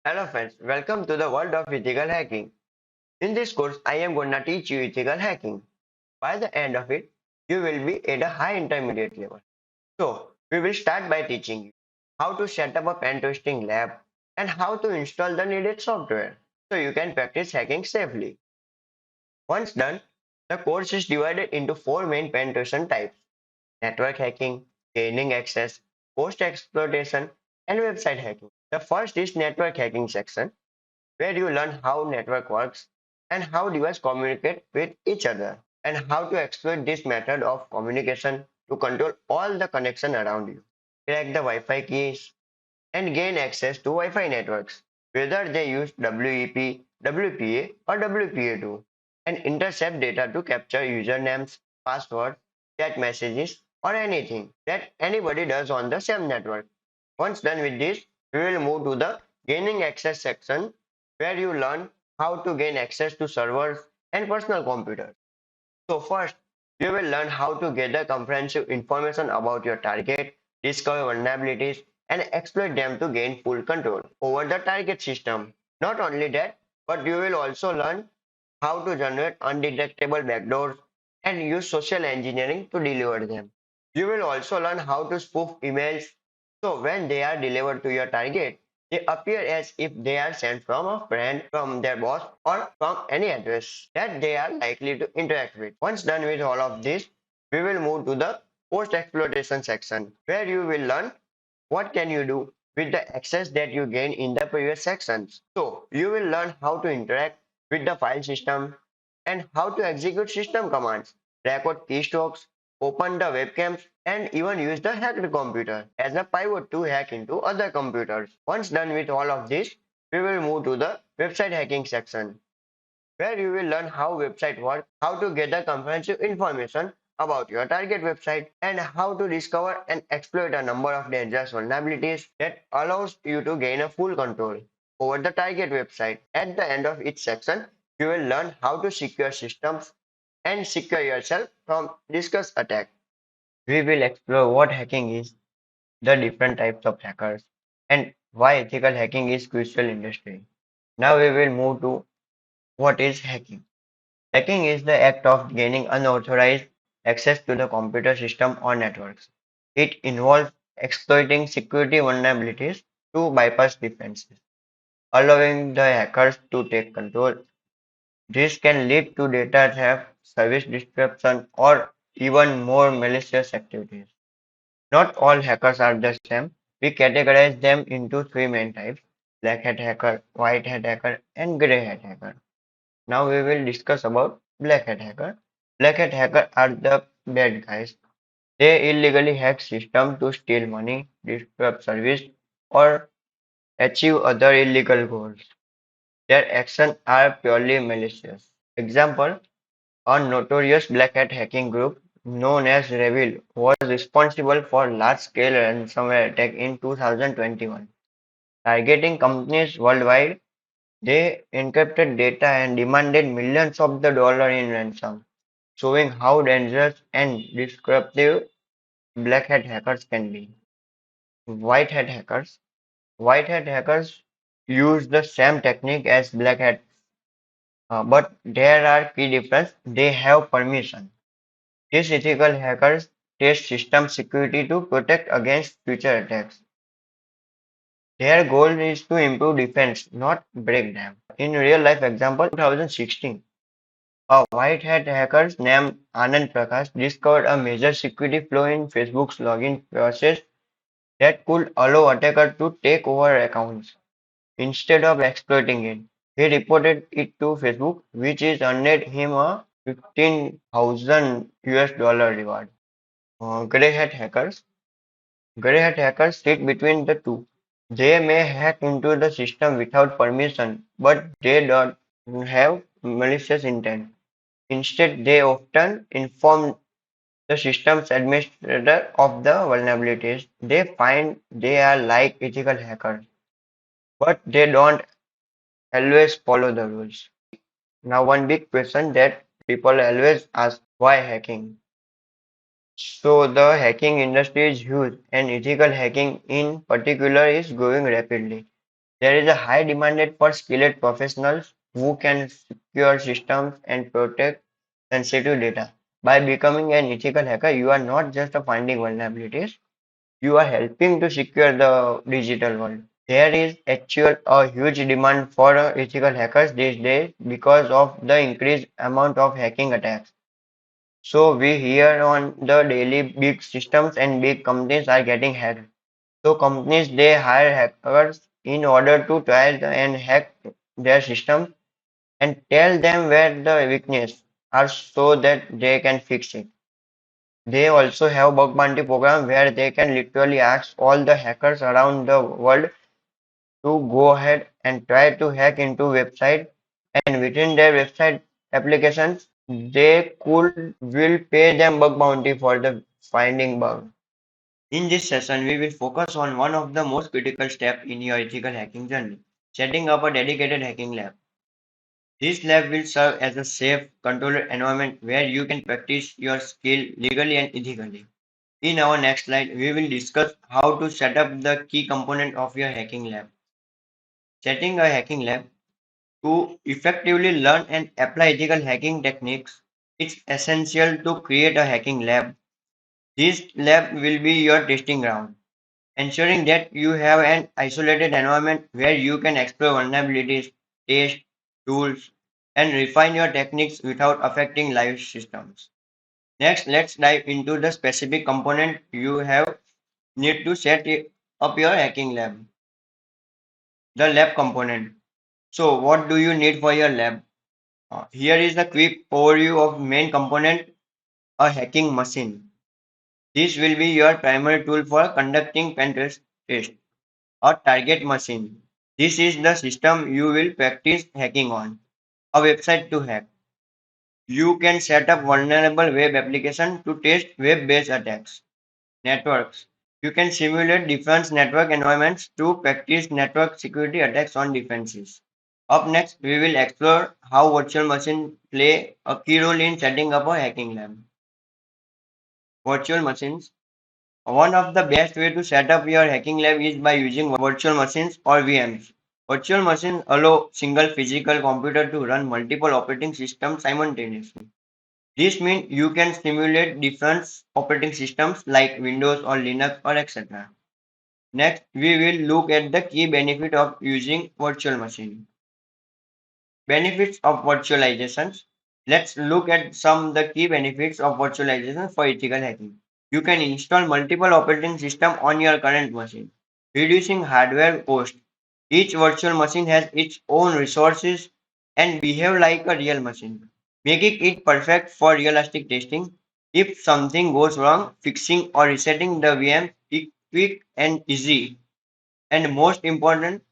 Hello friends, welcome to the world of ethical hacking. In this course, I am gonna teach you ethical hacking. By the end of it, you will be at a high intermediate level. So, we will start by teaching you how to set up a pen testing lab and how to install the needed software so you can practice hacking safely. Once done, the course is divided into four main penetration types: network hacking, gaining access, post exploitation, and website hacking. The first is network hacking section where you learn how network works and how devices communicate with each other and how to exploit this method of communication to control all the connection around you. Crack the Wi-Fi keys and gain access to Wi-Fi networks, whether they use WEP, WPA or WPA2, and intercept data to capture usernames, passwords, chat messages, or anything that anybody does on the same network. Once done with this, we will move to the gaining access section where you learn how to gain access to servers and personal computers. So first, you will learn how to gather comprehensive information about your target, discover vulnerabilities, and exploit them to gain full control over the target system. Not only that, but you will also learn how to generate undetectable backdoors and use social engineering to deliver them. You will also learn how to spoof emails so when they are delivered to your target, they appear as if they are sent from a friend, from their boss, or from any address that they are likely to interact with. Once done with all of this, we will move to the post-exploitation section where you will learn what can you do with the access that you gained in the previous sections. So you will learn how to interact with the file system and how to execute system commands, record keystrokes, open the webcams, and even use the hacked computer as a pivot to hack into other computers. Once done with all of this, we will move to the website hacking section where you will learn how website work, how to gather comprehensive information about your target website, and how to discover and exploit a number of dangerous vulnerabilities that allows you to gain a full control over the target website. At the end of each section, you will learn how to secure systems and secure yourself from discuss attack. We will explore what hacking is, the different types of hackers, and why ethical hacking is crucial industry. Now we will move to what is hacking. Hacking is the act of gaining unauthorized access to the computer system or networks. It involves exploiting security vulnerabilities to bypass defenses, allowing the hackers to take control. This can lead to data theft, service disruption, or even more malicious activities. Not all hackers are the same. We categorize them into three main types: black hat hacker, white hat hacker, and grey hat hacker. Now we will discuss about black hat hacker. Black hat hacker are the bad guys. They illegally hack systems to steal money, disrupt service, or achieve other illegal goals. Their actions are purely malicious. Example: a notorious black hat hacking group known as Revil was responsible for large-scale ransomware attack in 2021, targeting companies worldwide. They encrypted data and demanded millions of the dollars in ransom, showing how dangerous and disruptive black hat hackers can be. White hat hackers. White hat hackers use the same technique as black hat, but there are key differences. They have permission. These ethical hackers test system security to protect against future attacks. Their goal is to improve defense, not break them. In real life example, 2016, a white hat hacker named Anand Prakash discovered a major security flaw in Facebook's login process that could allow attackers to take over accounts. Instead of exploiting it, he reported it to Facebook, which is earned him a 15,000 US dollar reward. Grey hat hackers. Grey hat hackers sit between the two. They may hack into the system without permission, but they don't have malicious intent. Instead, they often inform the system's administrator of the vulnerabilities. They find they are like ethical hackers, but they don't always follow the rules. Now, one big question that people always ask: why hacking? So, the hacking industry is huge, and ethical hacking in particular is growing rapidly. There is a high demand for skilled professionals who can secure systems and protect sensitive data. By becoming an ethical hacker, you are not just finding vulnerabilities, you are helping to secure the digital world. There is actual a huge demand for ethical hackers these days because of the increased amount of hacking attacks. So we hear on the daily big systems and big companies are getting hacked. So companies they hire hackers in order to try and hack their system and tell them where the weakness are so that they can fix it. They also have bug bounty program where they can literally ask all the hackers around the world to go ahead and try to hack into website and within their website applications they could will pay them bug bounty for the finding bug. In this session, we will focus on one of the most critical steps in your ethical hacking journey, setting up a dedicated hacking lab. This lab will serve as a safe, controlled environment where you can practice your skill legally and ethically. In our next slide, we will discuss how to set up the key component of your hacking lab. Setting a hacking lab to effectively learn and apply ethical hacking techniques, it's essential to create a hacking lab. This lab will be your testing ground, ensuring that you have an isolated environment where you can explore vulnerabilities, test tools, and refine your techniques without affecting live systems. Next, let's dive into the specific component you have need to up your hacking lab. The lab component. So, what do you need for your lab? Here is a quick overview of main component: a hacking machine. This will be your primary tool for conducting pen test. A target machine. This is the system you will practice hacking on. A website to hack. You can set up vulnerable web application to test web-based attacks. Networks. You can simulate different network environments to practice network security attacks on defenses. Up next, we will explore how virtual machines play a key role in setting up a hacking lab. Virtual machines. One of the best way to set up your hacking lab is by using virtual machines or VMs. Virtual machines allow single physical computer to run multiple operating systems simultaneously. This means you can simulate different operating systems like Windows or Linux or etc. Next, we will look at the key benefit of using virtual machine. Benefits of virtualizations. Let's look at some of the key benefits of virtualization for ethical hacking. You can install multiple operating systems on your current machine, reducing hardware cost. Each virtual machine has its own resources and behave like a real machine, making it perfect for realistic testing. If something goes wrong, fixing or resetting the VM is quick and easy. And most important,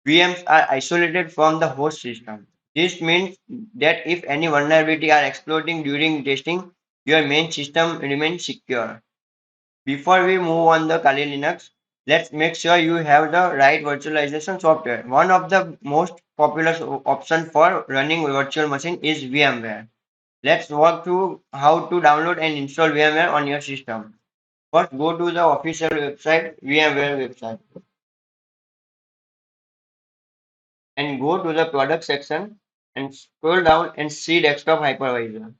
VMs are isolated from the host system. This means that if any vulnerability are exploiting during testing, your main system remains secure. Before we move on the Kali Linux, let's make sure you have the right virtualization software. One of the most popular option for running virtual machine is VMware. Let's walk through how to download and install VMware on your system. First, go to the official website, VMware website, and go to the product section and scroll down and see desktop hypervisor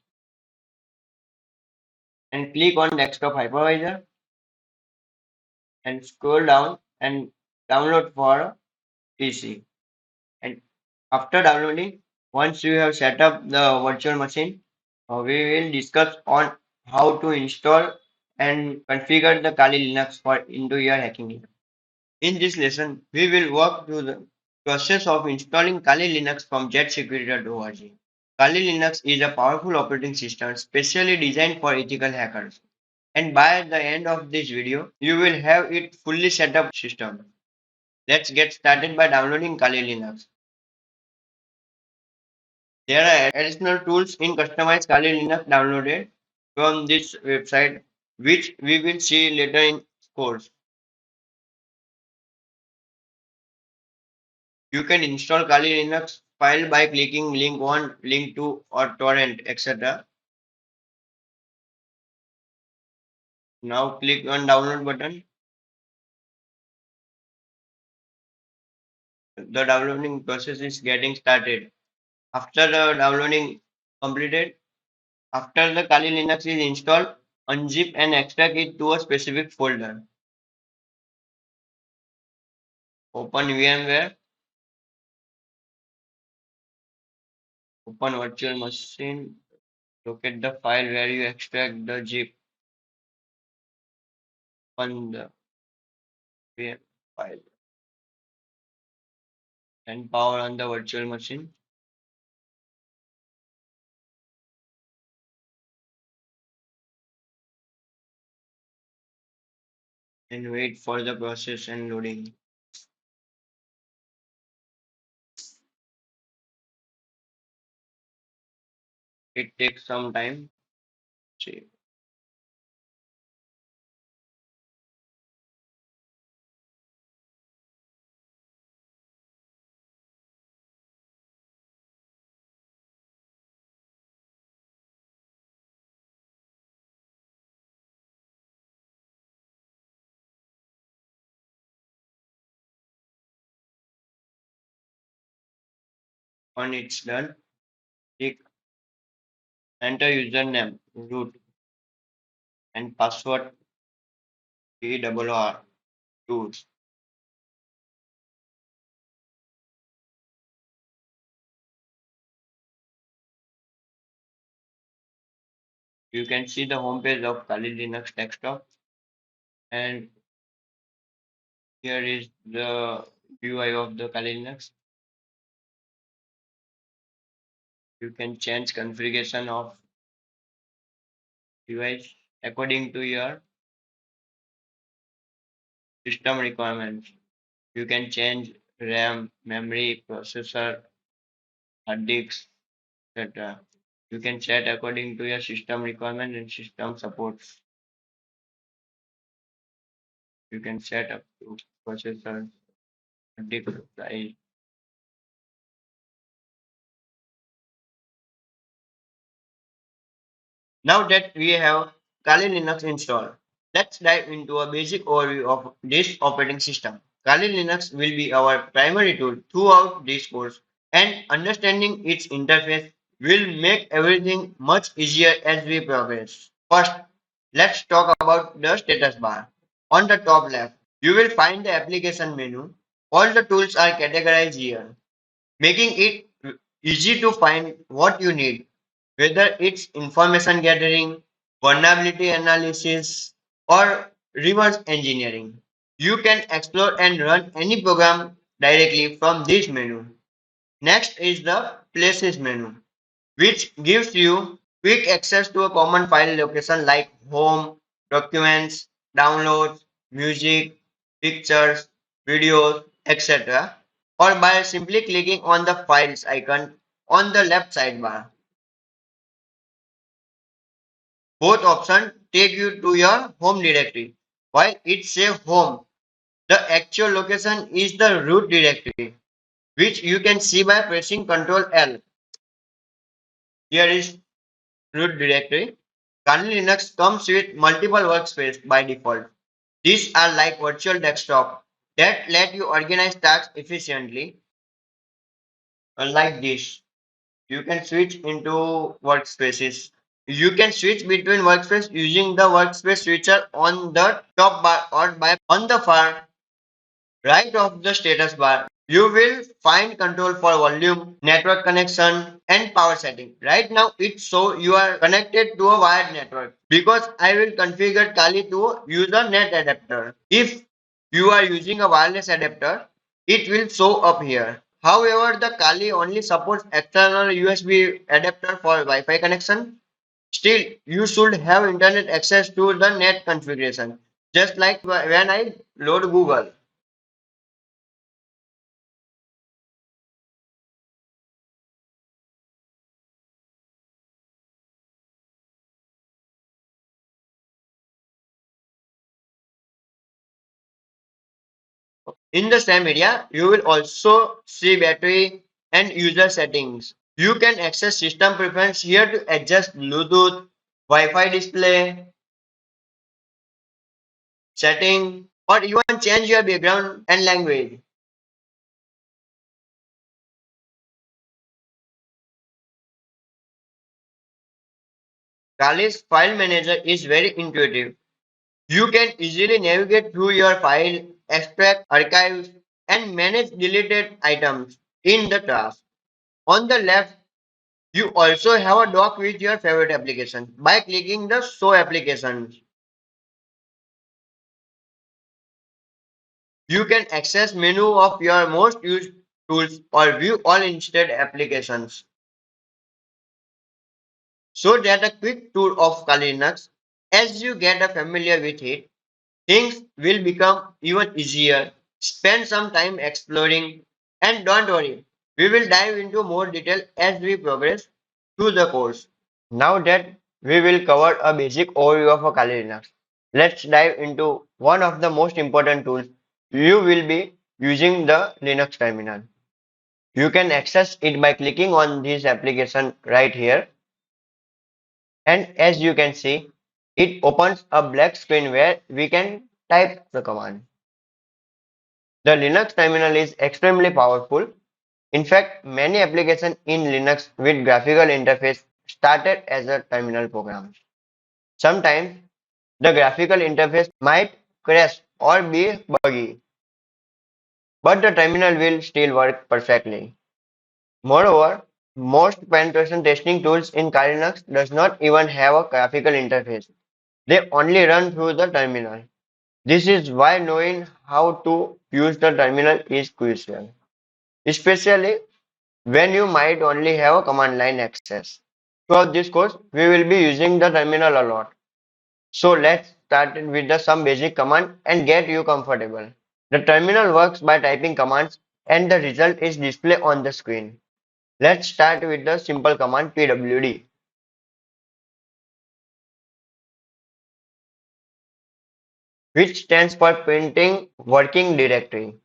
and click on desktop hypervisor and scroll down and download for PC. And after downloading, once you have set up the virtual machine, we will discuss on how to install and configure the Kali Linux for into your hacking. In this lesson, we will walk through the process of installing Kali Linux from jetsecurity.org. Kali Linux is a powerful operating system specially designed for ethical hackers. And by the end of this video, you will have it fully set up system. Let's get started by downloading Kali Linux. There are additional tools in customized Kali Linux downloaded from this website, which we will see later in course. You can install Kali Linux file by clicking link 1, link 2 or torrent, etc. Now click on download button. The downloading process is getting started. After the downloading completed, after the Kali Linux is installed, unzip and extract it to a specific folder. Open VMware, open virtual machine, locate the file where you extract the zip, open the VM file, and power on the virtual machine and wait for the process and loading. It takes some time. See, when it's done, click enter username, root, and password PWR tools. You can see the home page of Kali Linux desktop, and here is the UI of the Kali Linux. You can change configuration of device according to your system requirements. You can change RAM, memory, processor, hard disks, etc. You can set according to your system requirement and system supports. You can set up to processor, hard disk size. Now that we have Kali Linux installed, let's dive into a basic overview of this operating system. Kali Linux will be our primary tool throughout this course, and understanding its interface will make everything much easier as we progress. First, let's talk about the status bar. On the top left, you will find the application menu. All the tools are categorized here, making it easy to find what you need, whether it's information gathering, vulnerability analysis, or reverse engineering. You can explore and run any program directly from this menu. Next is the Places menu, which gives you quick access to a common file location like home, documents, downloads, music, pictures, videos, etc. or by simply clicking on the files icon on the left sidebar. Both options take you to your home directory. While it says home, the actual location is the root directory, which you can see by pressing Ctrl L. Here is root directory. Kernel Linux comes with multiple workspaces by default. These are like virtual desktop that let you organize tasks efficiently. Like this, you can switch into workspaces. You can switch between workspace using the workspace switcher on the top bar or by on the far right of the status bar. You will find control for volume, network connection and power setting. Right now it show you are connected to a wired network because I will configure Kali to use a net adapter. If you are using a wireless adapter, it will show up here. However, the Kali only supports external USB adapter for Wi-Fi connection. Still, you should have internet access to the net configuration, just like when I load Google. In the same area, you will also see battery and user settings. You can access system preference here to adjust Bluetooth, Wi-Fi display, setting, or even change your background and language. Kali's file manager is very intuitive. You can easily navigate through your file, extract archives, and manage deleted items in the task. On the left, you also have a dock with your favorite application. By clicking the Show Applications, you can access menu of your most used tools or view all installed applications. So that a quick tour of Kali Linux. As you get familiar with it, things will become even easier. Spend some time exploring and don't worry, we will dive into more detail as we progress through the course. Now that we will cover a basic overview of a Kali Linux, let's dive into one of the most important tools you will be using, the Linux terminal. You can access it by clicking on this application right here, and as you can see, it opens a black screen where we can type the command. The Linux terminal is extremely powerful. In fact, many applications in Linux with graphical interface started as a terminal program. Sometimes the graphical interface might crash or be buggy, but the terminal will still work perfectly. Moreover, most penetration testing tools in Kali Linux does not even have a graphical interface. They only run through the terminal. This is why knowing how to use the terminal is crucial, especially when you might only have a command line access. Throughout this course, we will be using the terminal a lot. So let's start with some basic command and get you comfortable. The terminal works by typing commands and the result is displayed on the screen. Let's start with the simple command pwd, which stands for printing working directory.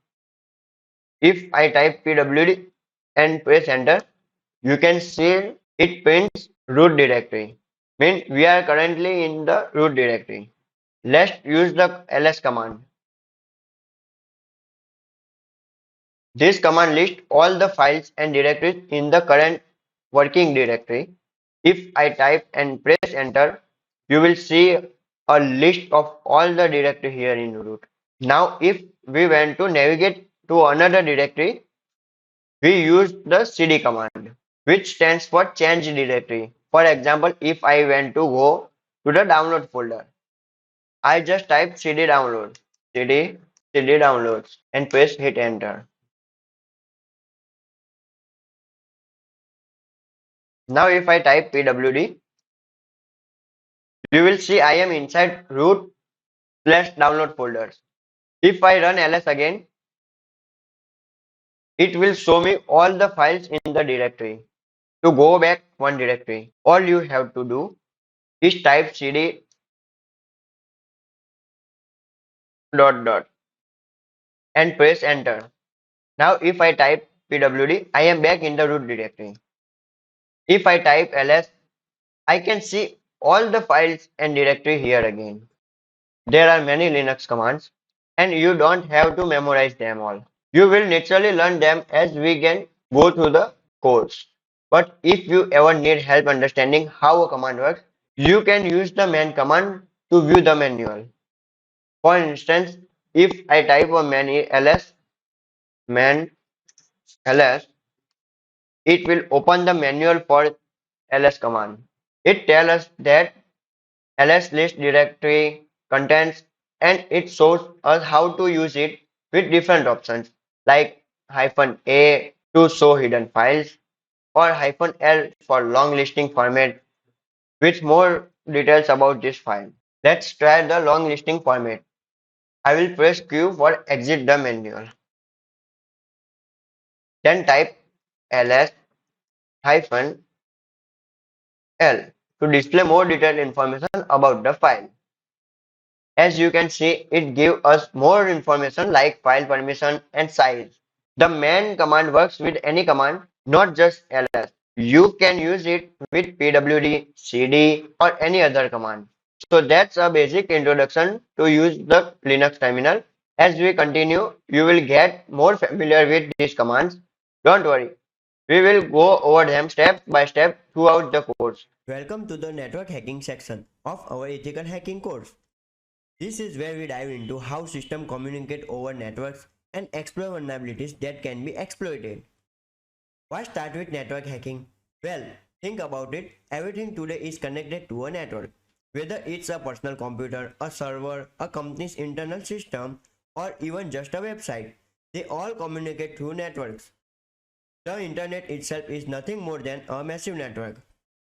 If I type pwd and press enter, you can see it prints root directory. Means we are currently in the root directory. Let's use the ls command. This command lists all the files and directories in the current working directory. If I type and press enter, you will see a list of all the directory here in root. Now if we want to navigate to another directory, we use the cd command, which stands for change directory. For example, if I want to go to the download folder, I just type cd download, cd, cd downloads and press hit enter. Now if I type pwd, you will see I am inside root slash download folders. If I run ls again, it will show me all the files in the directory. To go back one directory, all you have to do is type cd dot dot and press enter. Now if I type pwd, I am back in the root directory. If I type ls, I can see all the files and directory here again. There are many Linux commands and you don't have to memorize them all. You will naturally learn them as we can go through the course. But if you ever need help understanding how a command works, you can use the man command to view the manual. For instance, if I type a man ls, it will open the manual for ls command. It tells us that ls list directory contents and it shows us how to use it with different options like -a to show hidden files or -l for long listing format with more details about this file. Let's try the long listing format. I will press Q for exit the manual. Then type ls -l to display more detailed information about the file. As you can see, it gives us more information like file permission and size. The man command works with any command, not just ls. You can use it with pwd, cd or any other command. So that's a basic introduction to use the Linux terminal. As we continue, you will get more familiar with these commands. Don't worry, we will go over them step by step throughout the course. Welcome to the network hacking section of our ethical hacking course. This is where we dive into how systems communicate over networks and explore vulnerabilities that can be exploited. Why start with network hacking? Well, think about it. Everything today is connected to a network. Whether it's a personal computer, a server, a company's internal system, or even just a website, they all communicate through networks. The internet itself is nothing more than a massive network.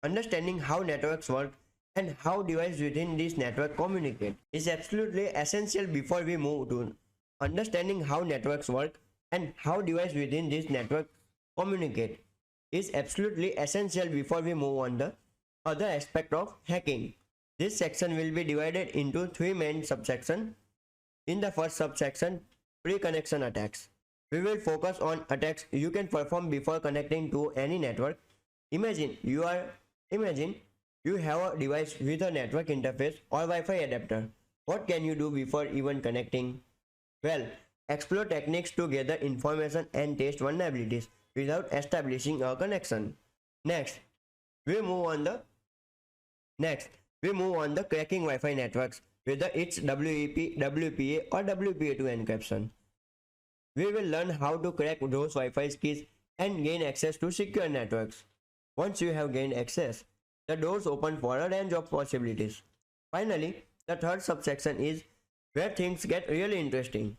Understanding how networks work and how devices within this network communicate is absolutely essential before we move to understanding how networks work and how devices within this network communicate is absolutely essential before we move on the other aspect of hacking. This section will be divided into three main subsections. In the first subsection, pre-connection attacks. We will focus on attacks you can perform before connecting to any network. Imagine imagine you have a device with a network interface or Wi-Fi adapter. What can you do before even connecting? Well, explore techniques to gather information and test vulnerabilities without establishing a connection. Next, we move on the Next, we move on the cracking Wi-Fi networks, whether it's WEP, WPA or WPA2 encryption. We will learn how to crack those Wi-Fi keys and gain access to secure networks. Once you have gained access, the doors open for a range of possibilities. Finally, the third subsection is where things get really interesting.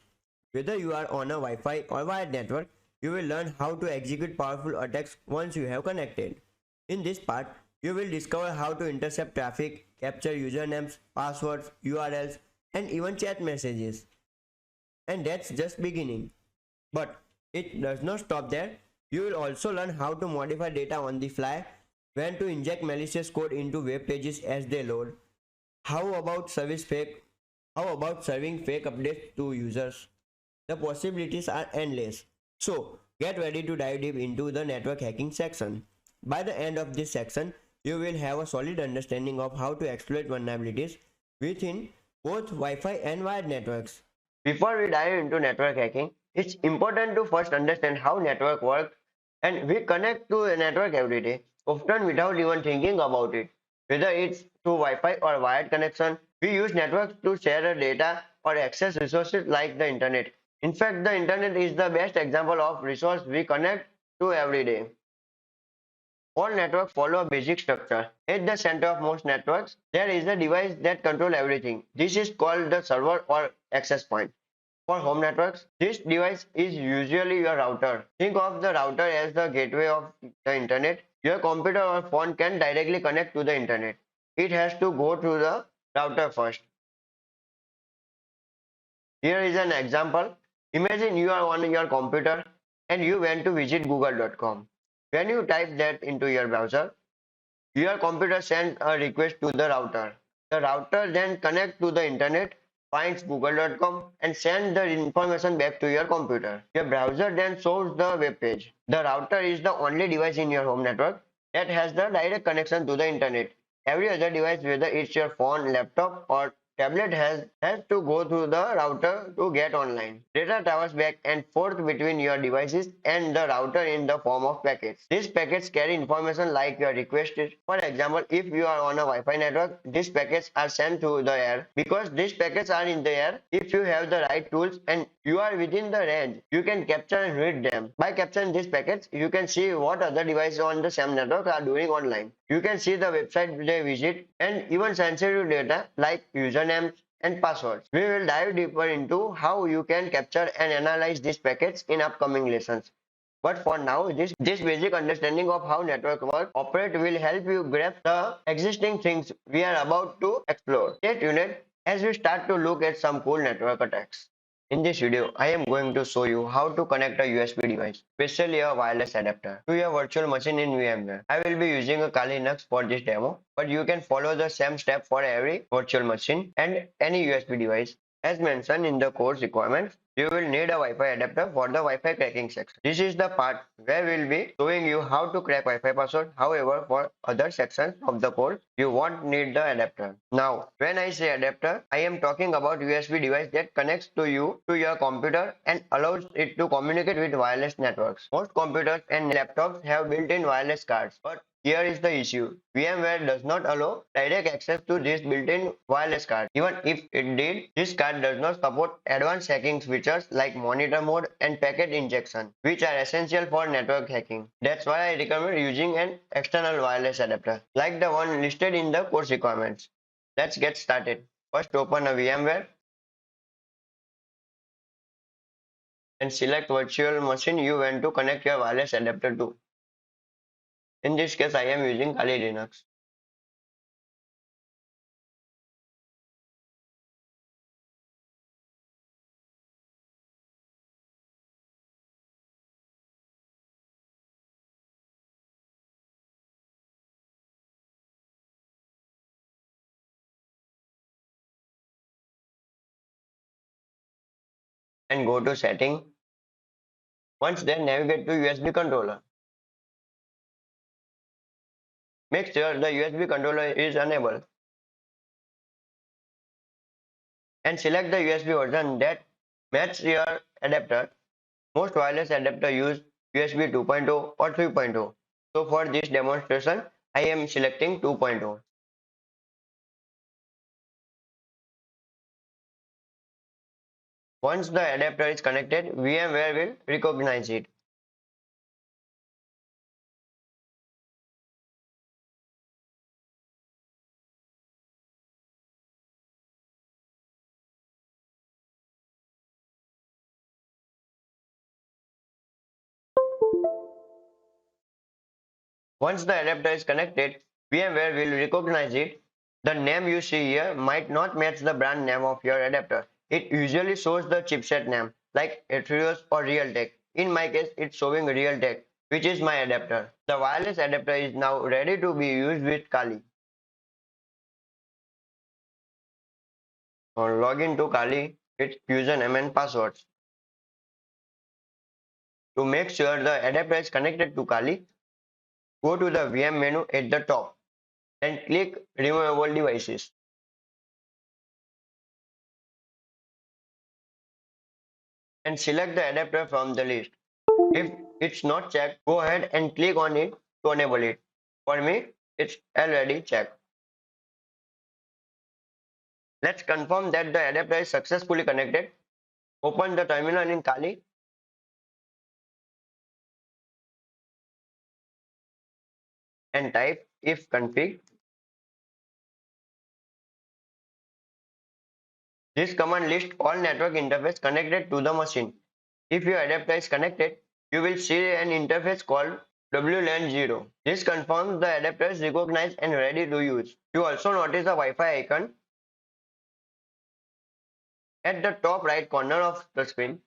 Whether you are on a Wi-Fi or wired network, you will learn how to execute powerful attacks once you have connected. In this part, you will discover how to intercept traffic, capture usernames, passwords, URLs, and even chat messages. And that's just beginning. But it does not stop there. You will also learn how to modify data on the fly, when to inject malicious code into web pages as they load. How about service fake? How about serving fake updates to users? The possibilities are endless. So, get ready to dive deep into the network hacking section. By the end of this section, you will have a solid understanding of how to exploit vulnerabilities within both Wi-Fi and wired networks. Before we dive into network hacking, it's important to first understand how network works, and we connect to a network every day, often without even thinking about it. Whether it's through Wi-Fi or wired connection, we use networks to share data or access resources like the internet. In fact, the internet is the best example of resource we connect to every day. All networks follow a basic structure. At the center of most networks, there is a device that controls everything. This is called the server or access point. For home networks, this device is usually your router. Think of the router as the gateway of the internet. Your computer or phone can directly connect to the internet. It has to go through the router first. Here is an example. Imagine you are on your computer and you went to visit google.com. When you type that into your browser, your computer sends a request to the router. The router then connects to the internet, finds google.com and sends the information back to your computer. Your browser then shows the web page. The router is the only device in your home network that has the direct connection to the internet. Every other device, whether it's your phone, laptop or tablet has to go through the router to get online. Data travels back and forth between your devices and the router in the form of packets. These packets carry information like your request. For example, if you are on a Wi-Fi network, these packets are sent through the air. Because these packets are in the air, if you have the right tools and you are within the range, you can capture and read them. By capturing these packets, you can see what other devices on the same network are doing online. You can see the website they visit and even sensitive data like usernames and passwords. We will dive deeper into how you can capture and analyze these packets in upcoming lessons. But for now, this basic understanding of how network work operate will help you grasp the existing things we are about to explore. Stay tuned as we start to look at some cool network attacks. In this video, I am going to show you how to connect a USB device, especially a wireless adapter, to your virtual machine in VMware. I will be using a Kali Linux for this demo, but you can follow the same step for every virtual machine and any USB device. As mentioned in the course requirements, you will need a Wi-Fi adapter for the Wi-Fi cracking section. This is the part where we'll be showing you how to crack Wi-Fi password. However, for other sections of the course, you won't need the adapter. Now, when I say adapter, I am talking about USB device that connects to your computer and allows it to communicate with wireless networks. Most computers and laptops have built-in wireless cards, but Here is the issue. VMware does not allow direct access to this built-in wireless card. Even if it did, this card does not support advanced hacking features like monitor mode and packet injection, which are essential for network hacking. That's why I recommend using an external wireless adapter, like the one listed in the course requirements. Let's get started. First, open a VMware and select virtual machine you want to connect your wireless adapter to. In this case, I am using Kali Linux. And go to setting. Once there, navigate to USB controller. Make sure the USB controller is enabled and select the USB version that matches your adapter. Most wireless adapters use USB 2.0 or 3.0. So for this demonstration, I am selecting 2.0. Once the adapter is connected, VMware will recognize it. Once the adapter is connected, VMware will recognize it. The name you see here might not match the brand name of your adapter. It usually shows the chipset name like Atheros or Realtek. In my case, it's showing Realtek, which is my adapter. The wireless adapter is now ready to be used with Kali. Log into Kali, its username and passwords. To make sure the adapter is connected to Kali, go to the VM menu at the top and click Removable Devices. And select the adapter from the list. If it's not checked, go ahead and click on it to enable it. For me, it's already checked. Let's confirm that the adapter is successfully connected. Open the terminal in Kali and type ifconfig. This command lists all network interface connected to the machine. If your adapter is connected, you will see an interface called WLAN 0. This confirms the adapter is recognized and ready to use. You also notice the Wi-Fi icon at the top right corner of the screen.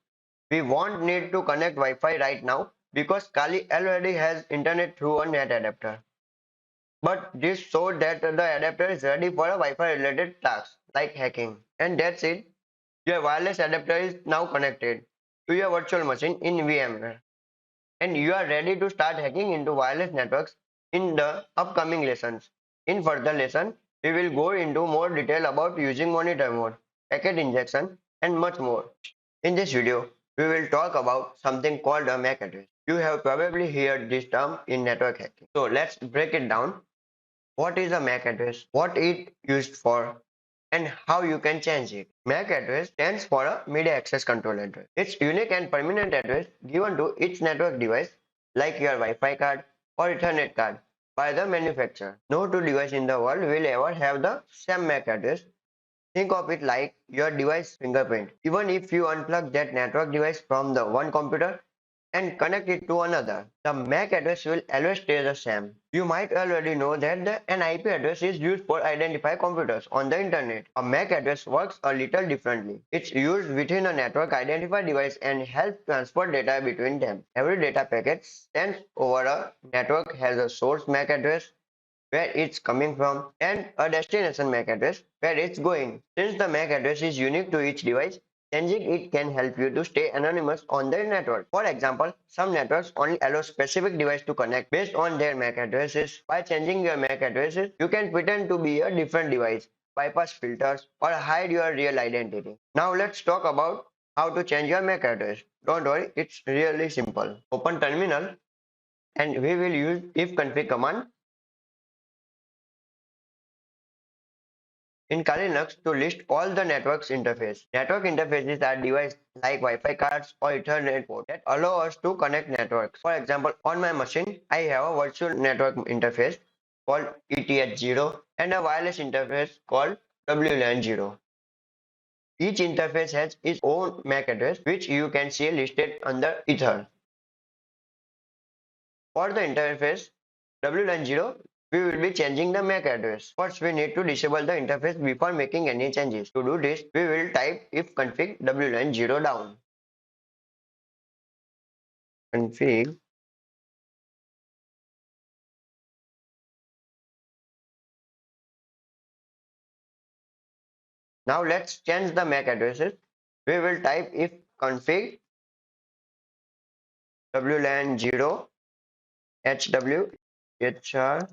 We won't need to connect Wi-Fi right now because Kali already has internet through a net adapter. But this shows that the adapter is ready for a Wi-Fi related task like hacking. And that's it. Your wireless adapter is now connected to your virtual machine in VMware. And you are ready to start hacking into wireless networks in the upcoming lessons. In further lesson, we will go into more detail about using monitor mode, packet injection, and much more. In this video, we will talk about something called a MAC address. You have probably heard this term in network hacking. So let's break it down. What is a MAC address? What it used for? And how you can change it. MAC address stands for a Media Access Control Address. It's unique and permanent address given to each network device like your Wi-Fi card or Ethernet card by the manufacturer. No two devices in the world will ever have the same MAC address. Think of it like your device fingerprint. Even if you unplug that network device from the one computer and connect it to another, the MAC address will always stay the same. You might already know that an IP address is used for identify computers on the internet. A MAC address works a little differently. It's used within a network identifier device and helps transfer data between them. Every data packet sent over a network has a source MAC address where it's coming from and a destination MAC address where it's going. Since the MAC address is unique to each device, changing it can help you to stay anonymous on the network. For example, some networks only allow specific device to connect based on their MAC addresses. By changing your MAC addresses, you can pretend to be a different device, bypass filters, or hide your real identity. Now let's talk about how to change your MAC address. Don't worry, it's really simple. Open terminal and we will use ifconfig command. in Kali Linux to list all the network's interface. Network interfaces are devices like Wi-Fi cards or Ethernet port that allow us to connect networks. For example, on my machine, I have a virtual network interface called ETH0 and a wireless interface called WLAN0. Each interface has its own MAC address, which you can see listed under Ether. For the interface WLAN0, we will be changing the MAC address. First, we need to disable the interface before making any changes. To do this, we will type ifconfig WLAN0 down. Config. Now let's change the MAC addresses. We will type ifconfig WLAN0 HW HR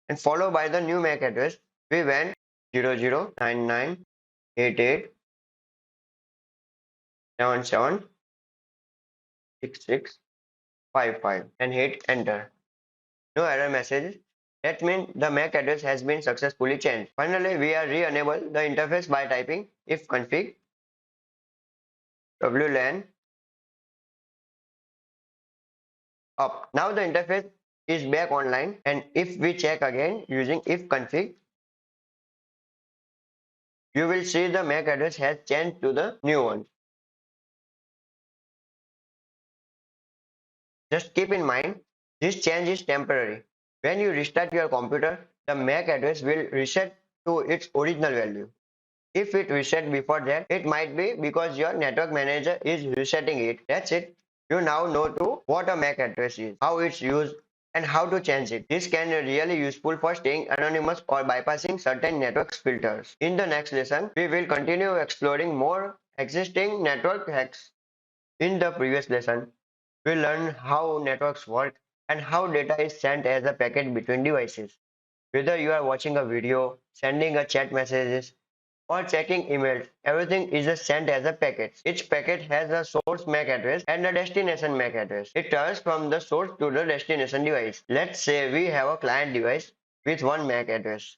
and followed by the new MAC address. We went 009988776655 and hit enter. No error messages. That means the MAC address has been successfully changed. Finally, we are re-enable the interface by typing ifconfig WLAN up. Now the interface is back online, and if we check again using ifconfig, you will see the MAC address has changed to the new one. Just keep in mind, this change is temporary. When you restart your computer, the MAC address will reset to its original value. If it reset before that, it might be because your network manager is resetting it. That's it. You now know what a MAC address is, how it's used, and how to change it. This can be really useful for staying anonymous or bypassing certain network filters. In the next lesson, we will continue exploring more existing network hacks. In the previous lesson, we learned how networks work and how data is sent as a packet between devices. Whether you are watching a video, sending a chat messages, or checking emails, everything is just sent as a packet. Each packet has a source MAC address and a destination MAC address. It turns from the source to the destination device. Let's say we have a client device with one MAC address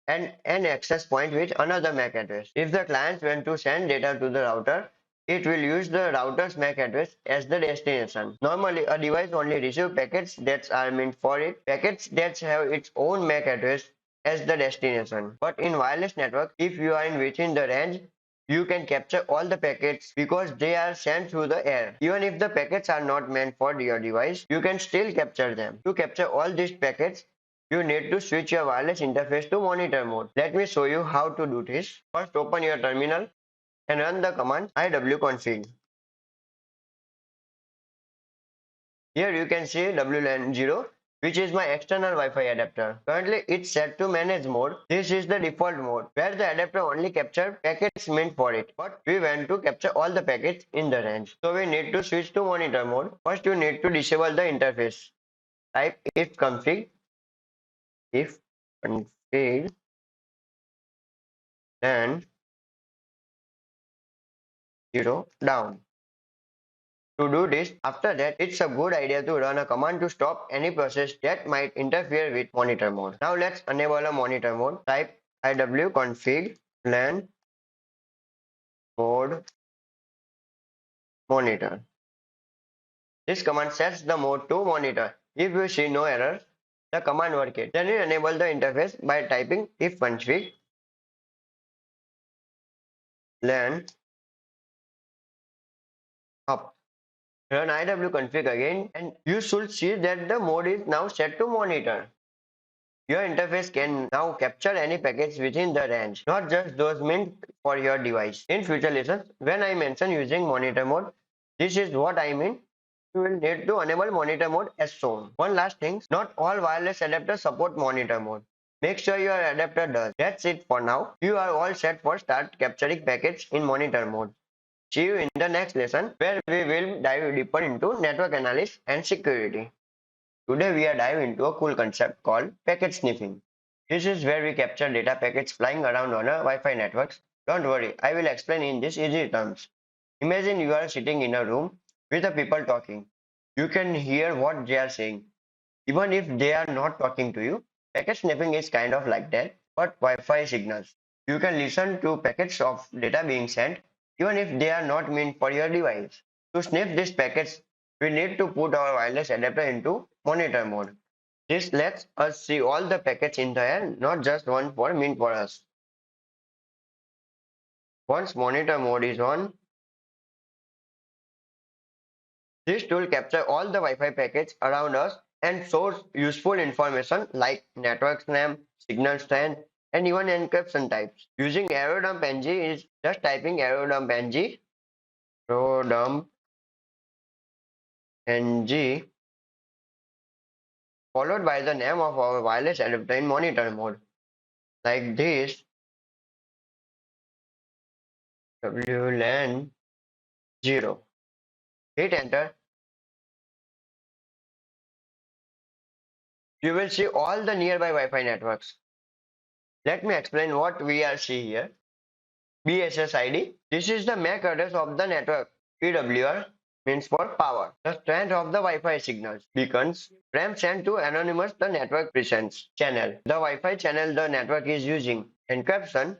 and an access point with another MAC address. If the client wants to send data to the router, it will use the router's MAC address as the destination. Normally, a device only receives packets that are meant for it, packets that have its own MAC address as the destination. But in wireless network, if you are in within the range, you can capture all the packets because they are sent through the air. Even if the packets are not meant for your device, you can still capture them. To capture all these packets, you need to switch your wireless interface to monitor mode. Let me show you how to do this. First, open your terminal and run the command iwconfig. Here you can see WLAN0, which is my external Wi-Fi adapter. Currently it's set to manage mode. This is the default mode where the adapter only captures packets meant for it. But we want to capture all the packets in the range. So we need to switch to monitor mode. First you need to disable the interface. Type if config then 0 down. To do this, after that, it's a good idea to run a command to stop any process that might interfere with monitor mode. Now let's enable a monitor mode. Type iwconfig lan mode monitor. This command sets the mode to monitor. If you see no errors, the command works. Then you enable the interface by typing ifconfig lan up. Run iwconfig again and you should see that the mode is now set to monitor. Your interface can now capture any packets within the range, not just those meant for your device. In future lessons, when I mention using monitor mode, this is what I mean. You will need to enable monitor mode as shown. One last thing, not all wireless adapters support monitor mode. Make sure your adapter does. That's it for now. You are all set for start capturing packets in monitor mode. See you in the next lesson where we will dive deeper into network analysis and security. Today we are diving into a cool concept called packet sniffing. This is where we capture data packets flying around on a Wi-Fi networks. Don't worry, I will explain in these easy terms. Imagine you are sitting in a room with the people talking. You can hear what they are saying, even if they are not talking to you. Packet sniffing is kind of like that, but Wi-Fi signals. You can listen to packets of data being sent, even if they are not meant for your device. To sniff these packets, we need to put our wireless adapter into monitor mode. This lets us see all the packets in the air, not just one for meant for us. Once monitor mode is on, this tool captures all the Wi-Fi packets around us and shows useful information like network name, signal strength, and even encryption types. Using Airdump NG is just typing Airdump NG, Airdump NG, followed by the name of our wireless adapter in monitor mode, like this, WLAN 0. Hit enter. You will see all the nearby Wi-Fi networks. Let me explain what we are seeing here. BSSID. This is the MAC address of the network. PWR means for power. The strength of the Wi-Fi signals. Beacons. RAM sent to anonymous the network presence. Channel. The Wi-Fi channel the network is using. Encryption.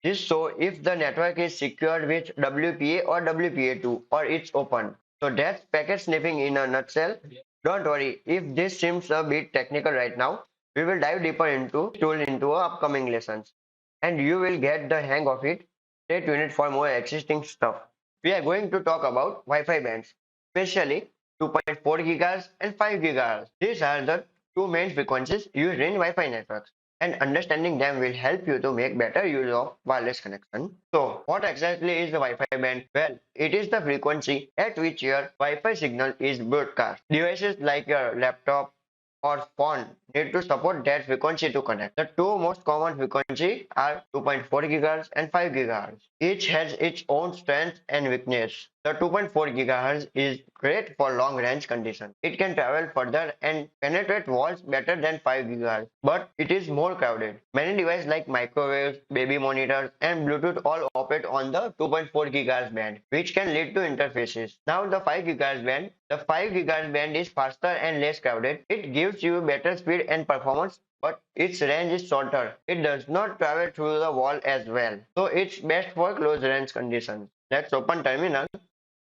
This so if the network is secured with WPA or WPA2 or it's open. So that's packet sniffing in a nutshell. Don't worry if this seems a bit technical right now. We will dive deeper into tool into our upcoming lessons and you will get the hang of it. Stay tuned for more existing stuff. We are going to talk about Wi-Fi bands, especially 2.4 GHz and 5 GHz. These are the two main frequencies used in Wi-Fi networks and understanding them will help you to make better use of wireless connection. So, what exactly is the Wi-Fi band? Well, it is the frequency at which your Wi-Fi signal is broadcast. Devices like your laptop or phone need to support that frequency to connect. The two most common frequencies are 2.4 GHz and 5 GHz. Each has its own strength and weakness. The 2.4 GHz is great for long range conditions. It can travel further and penetrate walls better than 5 GHz, but it is more crowded. Many devices like microwaves, baby monitors, and Bluetooth all operate on the 2.4 GHz band, which can lead to interfaces. Now the 5 GHz band. The 5 GHz band is faster and less crowded. It gives you better speed and performance, but its range is shorter. It does not travel through the wall as well, so it's best for close range conditions. Let's open terminal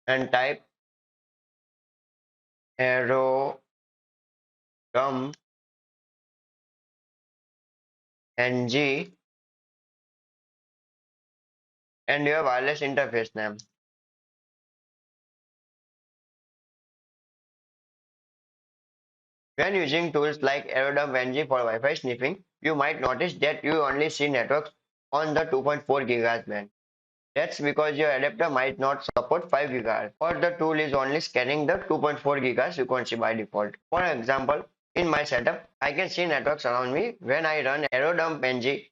and type arrow gum ng and your wireless interface name. When using tools like Airdump NG for Wi-Fi sniffing, you might notice that you only see networks on the 2.4 GHz band. That's because your adapter might not support 5 GHz or the tool is only scanning the 2.4 GHz frequency by default. For example, in my setup, I can see networks around me when I run Airdump NG,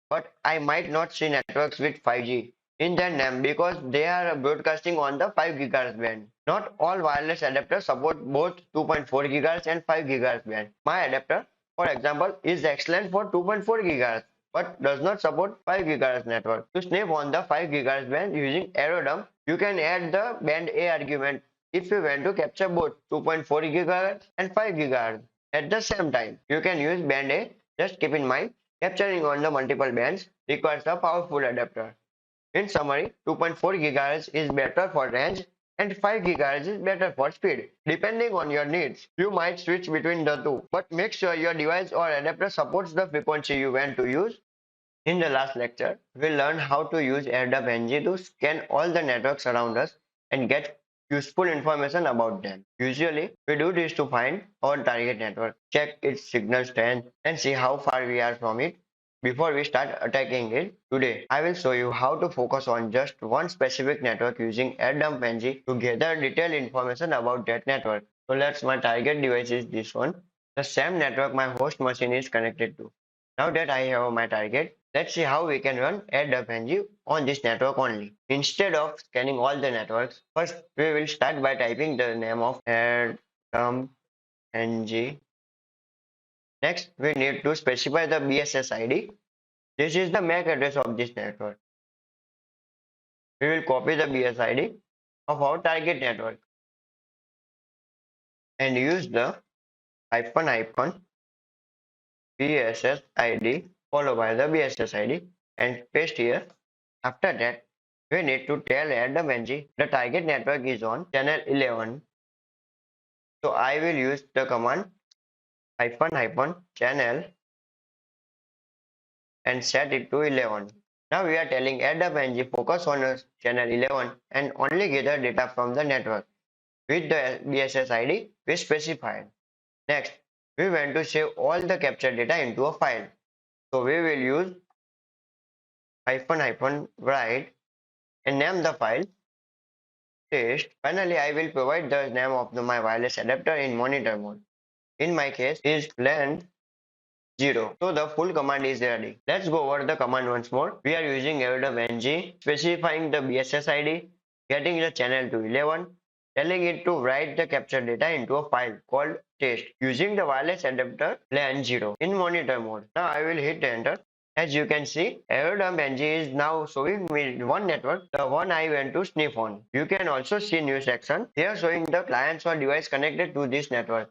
but I might not see networks with 5G in their name because they are broadcasting on the 5 GHz band. Not all wireless adapters support both 2.4 GHz and 5 GHz band. My adapter, for example, is excellent for 2.4 GHz but does not support 5 GHz network. To snap on the 5 GHz band using Airdump, you can add the band A argument if you want to capture both 2.4 GHz and 5 GHz at the same time. You can use band A. Just keep in mind, capturing on the multiple bands requires a powerful adapter. In summary, 2.4 GHz is better for range and 5 GHz is better for speed. Depending on your needs, you might switch between the two, but make sure your device or adapter supports the frequency you want to use. In the last lecture, we learned how to use Airdump NG to scan all the networks around us and get useful information about them. Usually, we do this to find our target network, check its signal strength, and see how far we are from it. Before we start attacking it, today I will show you how to focus on just one specific network using Airdump NG to gather detailed information about that network. So let's my target device is this one, the same network my host machine is connected to. Now that I have my target, let's see how we can run Airdump NG on this network only. Instead of scanning all the networks, first we will start by typing the name of Airdump NG. Next, we need to specify the BSS ID. This is the MAC address of this network. We will copy the BSS ID of our target network and use the hyphen BSS ID followed by the BSS ID and paste here. After that, we need to tell Airdump NG the target network is on channel 11. So I will use the command channel and set it to 11. Now we are telling Airdump NG focus on channel 11 and only gather data from the network with the BSS ID we specified. Next, we want to save all the captured data into a file. So we will use write and name the file test. Finally, I will provide the name of my wireless adapter in monitor mode. In my case, is LAN 0. So the full command is ready. Let's go over the command once more. We are using Airdump NG, specifying the BSS ID, getting the channel to 11, telling it to write the captured data into a file called test using the wireless adapter LAN 0 in monitor mode. Now I will hit enter. As you can see, Airdump NG is now showing me one network, the one I went to sniff on. You can also see new section here showing the clients or device connected to this network.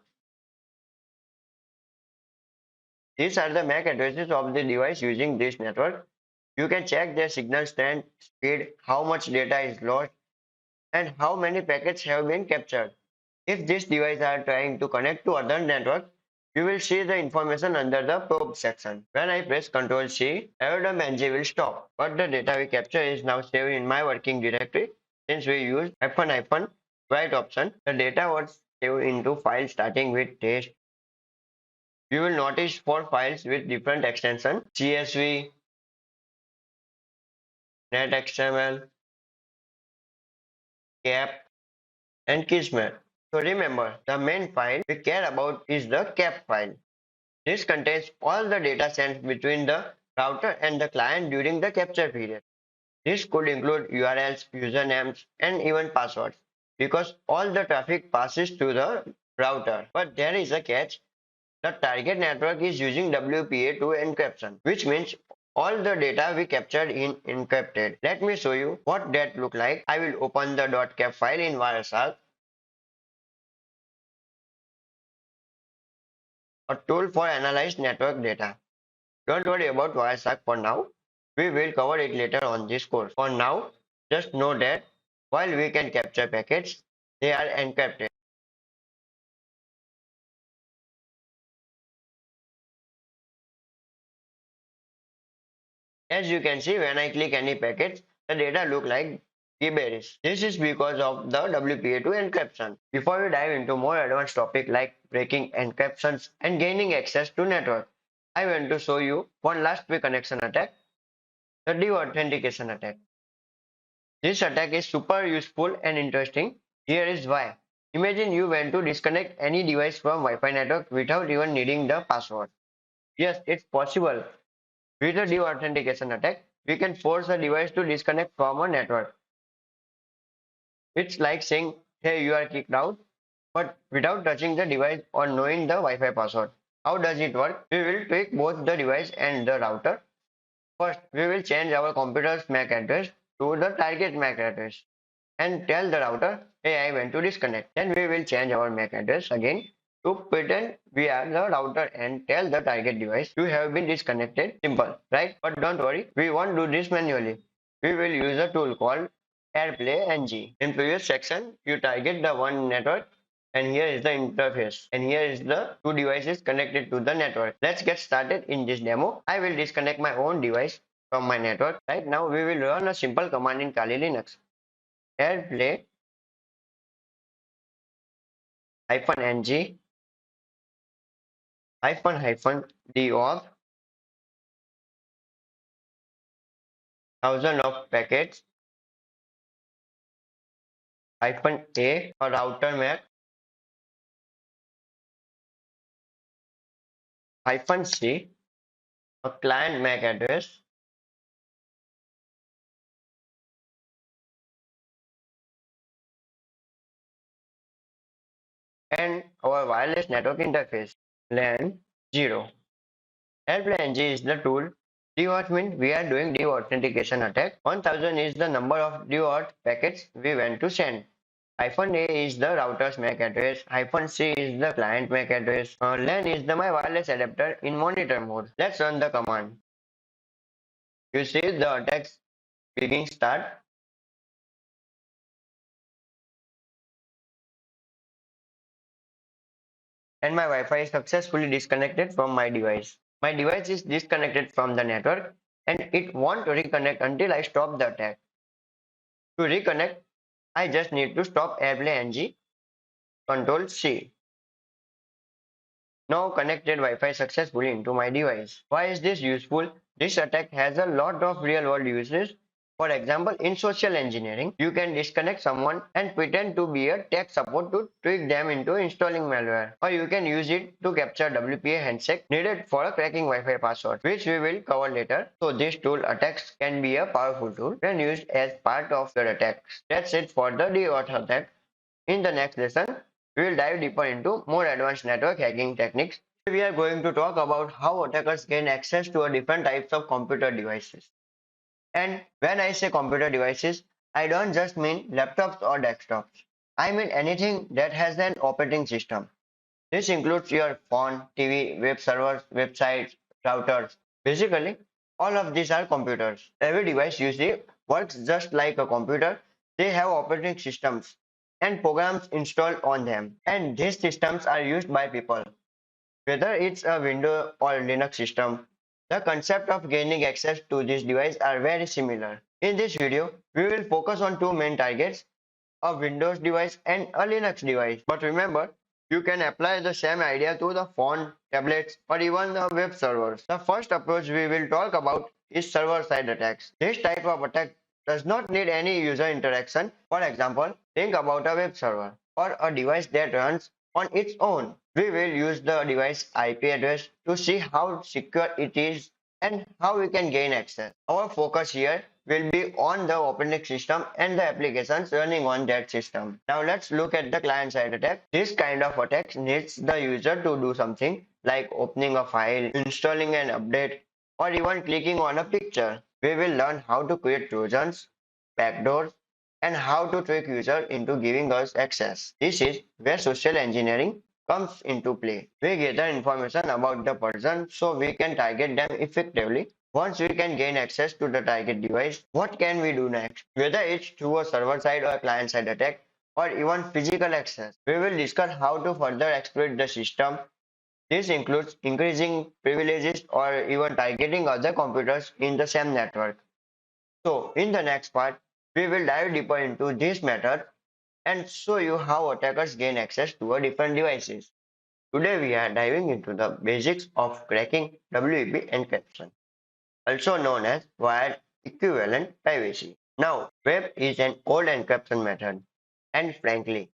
These are the MAC addresses of the device using this network. You can check their signal strength, speed, how much data is lost, and how many packets have been captured. If these devices are trying to connect to other networks, you will see the information under the probe section. When I press Ctrl C, Airdump NG will stop, but the data we capture is now saved in my working directory. Since we use write option, the data was saved into files starting with test. You will notice 4 files with different extension: CSV, netXML, cap, and Kismet. So remember, the main file we care about is the cap file. This contains all the data sent between the router and the client during the capture period. This could include URLs, usernames, and even passwords, because all the traffic passes to the router. But there is a catch. The target network is using WPA2 encryption, which means all the data we captured in encrypted. Let me show you what that look like. I will open the .cap file in Wireshark, a tool for analyze network data. Don't worry about Wireshark for now. We will cover it later on this course. For now, just know that while we can capture packets, they are encrypted. As you can see, when I click any package, the data look like gibberish. This is because of the WPA2 encryption. Before we dive into more advanced topic like breaking encryptions and gaining access to network, I want to show you one last quick connection attack, the deauthentication attack. This attack is super useful and interesting. Here is why. Imagine you want to disconnect any device from Wi-Fi network without even needing the password. Yes, it's possible. With a deauthentication attack, we can force a device to disconnect from a network. It's like saying, hey, you are kicked out, but without touching the device or knowing the Wi-Fi password. How does it work? We will tweak both the device and the router. First, we will change our computer's MAC address to the target MAC address and tell the router, hey, I want to disconnect. Then we will change our MAC address again to pretend we are the router and tell the target device you have been disconnected. Simple, right? But don't worry, we won't do this manually. We will use a tool called AirPlay NG. In previous section, you target the one network and here is the interface and here is the two devices connected to the network. Let's get started in this demo. I will disconnect my own device from my network. Right now, we will run a simple command in Kali Linux. AirPlay -ng -deauth 1000 of packets -a router MAC -c a client MAC address and our wireless network interface LAN 0. AirPlay NG is the tool. Deauth means we are doing deauthentication attack. 1000 is the number of deauth packets we want to send. -a is the router's MAC address. -c is the client MAC address. LAN is the my wireless adapter in monitor mode. Let's run the command. You see the attacks beginning start, and my Wi-Fi is successfully disconnected from my device. My device is disconnected from the network and it won't reconnect until I stop the attack. To reconnect, I just need to stop Airplay NG, Control C. Now connected Wi-Fi successfully into my device. Why is this useful? This attack has a lot of real-world uses. For example, in social engineering, you can disconnect someone and pretend to be a tech support to trick them into installing malware. Or you can use it to capture WPA handshake needed for a cracking Wi-Fi password, which we will cover later. So this tool attacks can be a powerful tool when used as part of your attacks. That's it for the DOT attack. In the next lesson, we will dive deeper into more advanced network hacking techniques. We are going to talk about how attackers gain access to a different types of computer devices. And when I say computer devices, I don't just mean laptops or desktops. I mean anything that has an operating system. This includes your phone, TV, web servers, websites, routers. Basically, all of these are computers. Every device you see works just like a computer. They have operating systems and programs installed on them. And these systems are used by people. Whether it's a Windows or Linux system, the concept of gaining access to this device are very similar. In this video, we will focus on two main targets, a Windows device and a Linux device. But remember, you can apply the same idea to the phone, tablets, or even the web servers. The first approach we will talk about is server-side attacks. This type of attack does not need any user interaction. For example, think about a web server or a device that runs on its own. We will use the device IP address to see how secure it is and how we can gain access. Our focus here will be on the operating system and the applications running on that system. Now let's look at the client-side attack. This kind of attack needs the user to do something like opening a file, installing an update, or even clicking on a picture. We will learn how to create trojans, backdoors, and how to trick user into giving us access. This is where social engineering comes into play. We gather information about the person so we can target them effectively. Once we can gain access to the target device, what can we do next? Whether it's through a server-side or client-side attack, or even physical access, we will discuss how to further exploit the system. This includes increasing privileges or even targeting other computers in the same network. So, in the next part, we will dive deeper into this method and show you how attackers gain access to a different devices. Today we are diving into the basics of cracking WEP encryption, also known as wired equivalent privacy. Now, web is an old encryption method and frankly,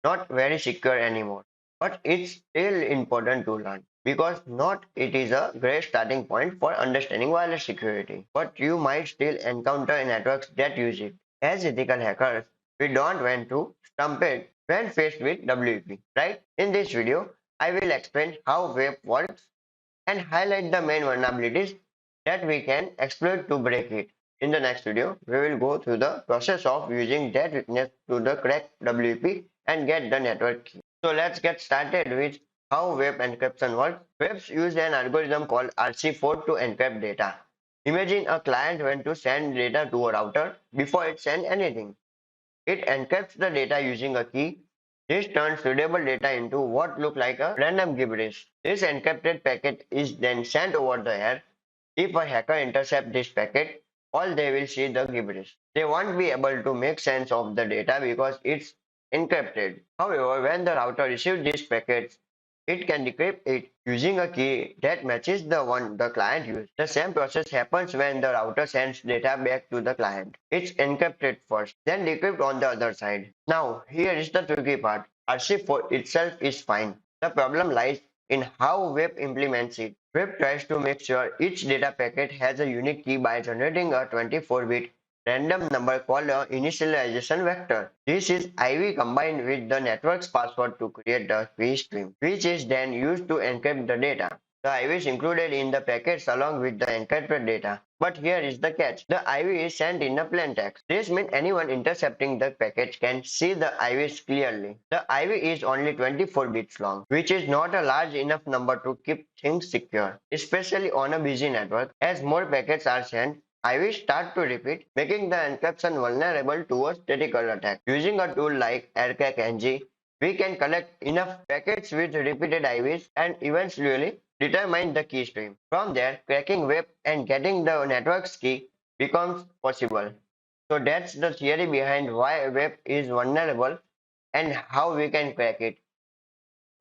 not very secure anymore. But it's still important to learn because not it is a great starting point for understanding wireless security. But you might still encounter networks that use it. As ethical hackers, we don't want to stump it when faced with WEP, right? In this video, I will explain how web works and highlight the main vulnerabilities that we can exploit to break it. In the next video, we will go through the process of using that weakness to the crack WP and get the network key. So let's get started with how web encryption works. Webs use an algorithm called RC4 to encrypt data. Imagine a client went to send data to a router before it sends anything. It encrypts the data using a key. This turns readable data into what looks like a random gibberish. This encrypted packet is then sent over the air. If a hacker intercepts this packet, all they will see the gibberish. They won't be able to make sense of the data because it's encrypted. However, when the router receives these packets, it can decrypt it using a key that matches the one the client used. The same process happens when the router sends data back to the client. It's encrypted first, then decrypted on the other side. Now, here is the tricky part. RC4 itself is fine. The problem lies in how web implements it. Web tries to make sure each data packet has a unique key by generating a 24-bit random number called a initialization vector. This is IV combined with the network's password to create the key stream, which is then used to encrypt the data. The IV is included in the packets along with the encrypted data. But here is the catch. The IV is sent in a plain text. This means anyone intercepting the package can see the IVs clearly. The IV is only 24 bits long, which is not a large enough number to keep things secure, especially on a busy network. As more packets are sent, I will start to repeat, making the encryption vulnerable to a statistical attack. Using a tool like Aircrack NG, we can collect enough packets with repeated IVs and eventually determine the key stream. From there, cracking web and getting the network's key becomes possible. So that's the theory behind why web is vulnerable and how we can crack it.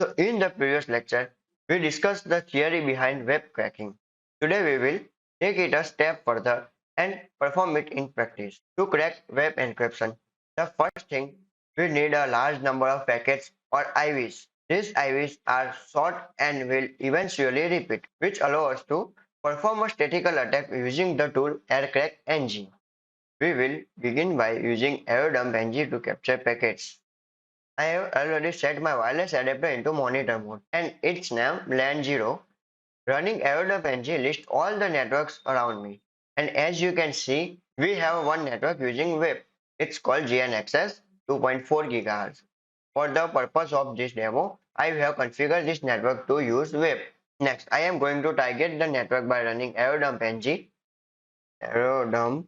So in the previous lecture, we discussed the theory behind web cracking. Today we will take it a step further and perform it in practice. To crack web encryption, the first thing we need a large number of packets or IVs. These IVs are short and will eventually repeat, which allow us to perform a statistical attack using the tool Aircrack NG. We will begin by using Airdump NG to capture packets. I have already set my wireless adapter into monitor mode and it's now LAN 0. Running Airdump NG lists all the networks around me. And as you can see, we have one network using web. It's called GNXS 2.4 GHz. For the purpose of this demo, I have configured this network to use web. Next, I am going to target the network by running Airdump NG, Airdump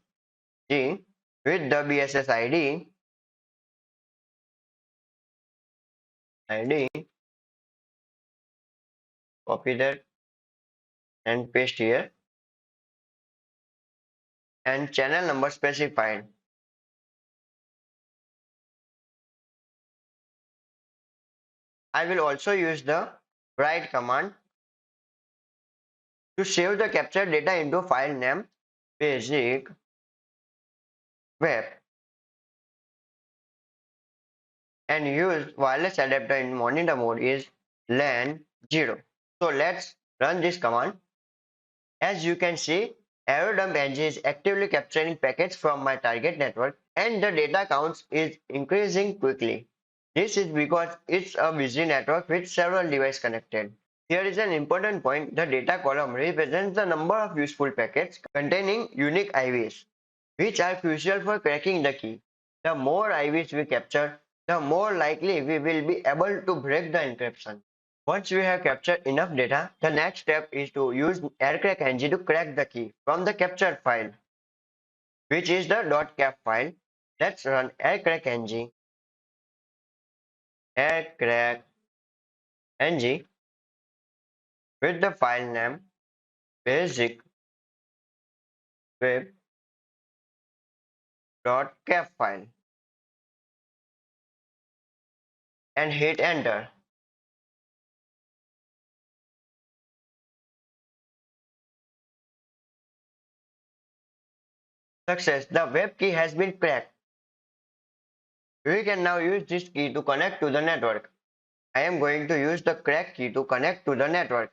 G with the BSS ID, copy that and paste here, and channel number specified. I will also use the write command to save the captured data into file name basic web and use wireless adapter in monitor mode is LAN 0. So let's run this command. As you can see, Airdump NG is actively capturing packets from my target network and the data counts is increasing quickly. This is because it's a busy network with several devices connected. Here is an important point. The data column represents the number of useful packets containing unique IVs, which are crucial for cracking the key. The more IVs we capture, the more likely we will be able to break the encryption. Once we have captured enough data, the next step is to use Aircrack NG to crack the key from the captured file, which is the .cap file. Let's run Aircrack NG, Aircrack NG with the file name basic web.cap file and hit enter. Success, the web key has been cracked. We can now use this key to connect to the network. I am going to use the crack key to connect to the network.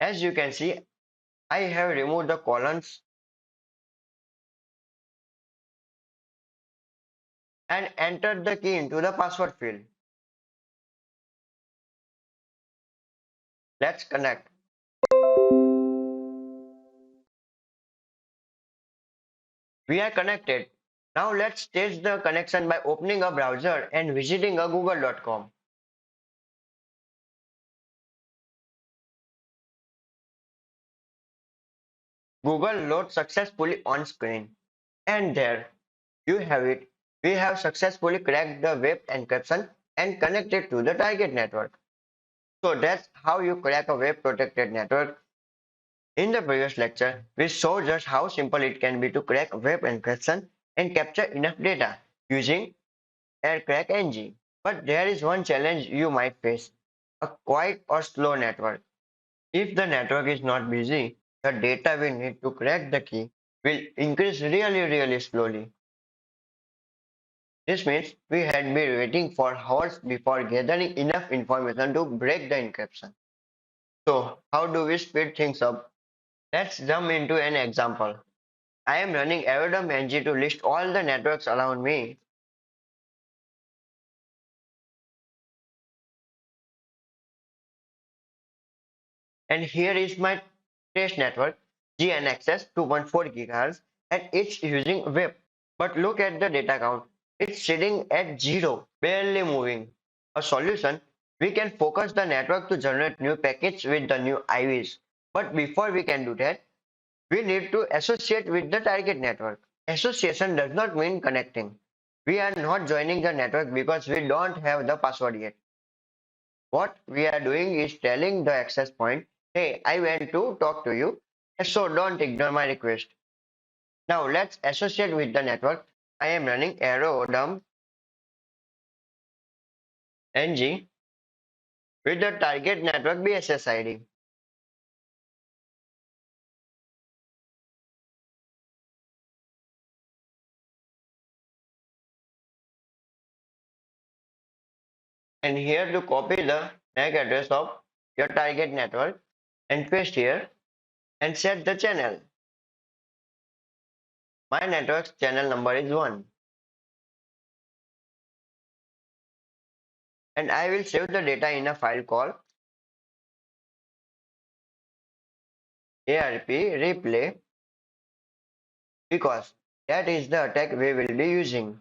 As you can see, I have removed the colons and entered the key into the password field. Let's connect. We are connected. Now let's test the connection by opening a browser and visiting a google.com. Google loads successfully on screen. And there you have it. We have successfully cracked the web encryption and connected to the target network. So that's how you crack a web protected network. In the previous lecture, we saw just how simple it can be to crack web encryption and capture enough data using Aircrack NG. But there is one challenge you might face, a quiet or slow network. If the network is not busy, the data we need to crack the key will increase really slowly. This means we had been waiting for hours before gathering enough information to break the encryption. So, how do we speed things up? Let's jump into an example. I am running Airdump NG to list all the networks around me. And here is my test network, GNXS 2.4 GHz, and it's using WIP. But look at the data count. It's sitting at 0, barely moving. A solution, we can focus the network to generate new packets with the new IVs. But before we can do that, we need to associate with the target network. Association does not mean connecting. We are not joining the network because we don't have the password yet. What we are doing is telling the access point, hey, I want to talk to you, so don't ignore my request. Now let's associate with the network. I am running Airdump NG with the target network BSS ID. And here to copy the MAC address of your target network and paste here and set the channel. My network's channel number is 1. And I will save the data in a file called ARP replay because that is the attack we will be using.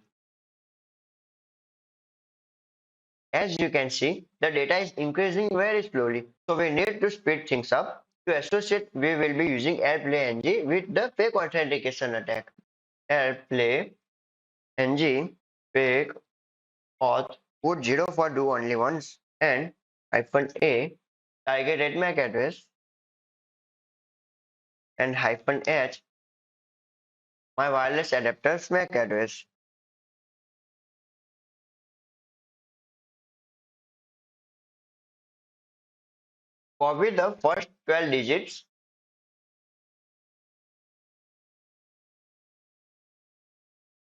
As you can see, the data is increasing very slowly, so we need to speed things up. To associate, we will be using AirPlay NG with the fake authentication attack. AirPlay NG fake auth put 0 for do only once and -a target at MAC address and -h my wireless adapter's MAC address. Copy the first 12 digits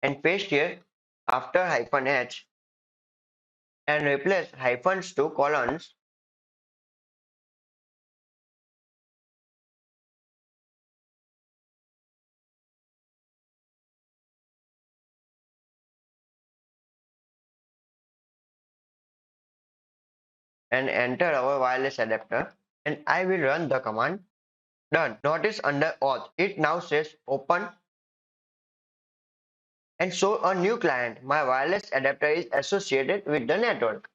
and paste here after -h and replace hyphens to colons. And enter our wireless adapter and I will run the command. Done. Notice under auth, it now says open and show a new client. My wireless adapter is associated with the network.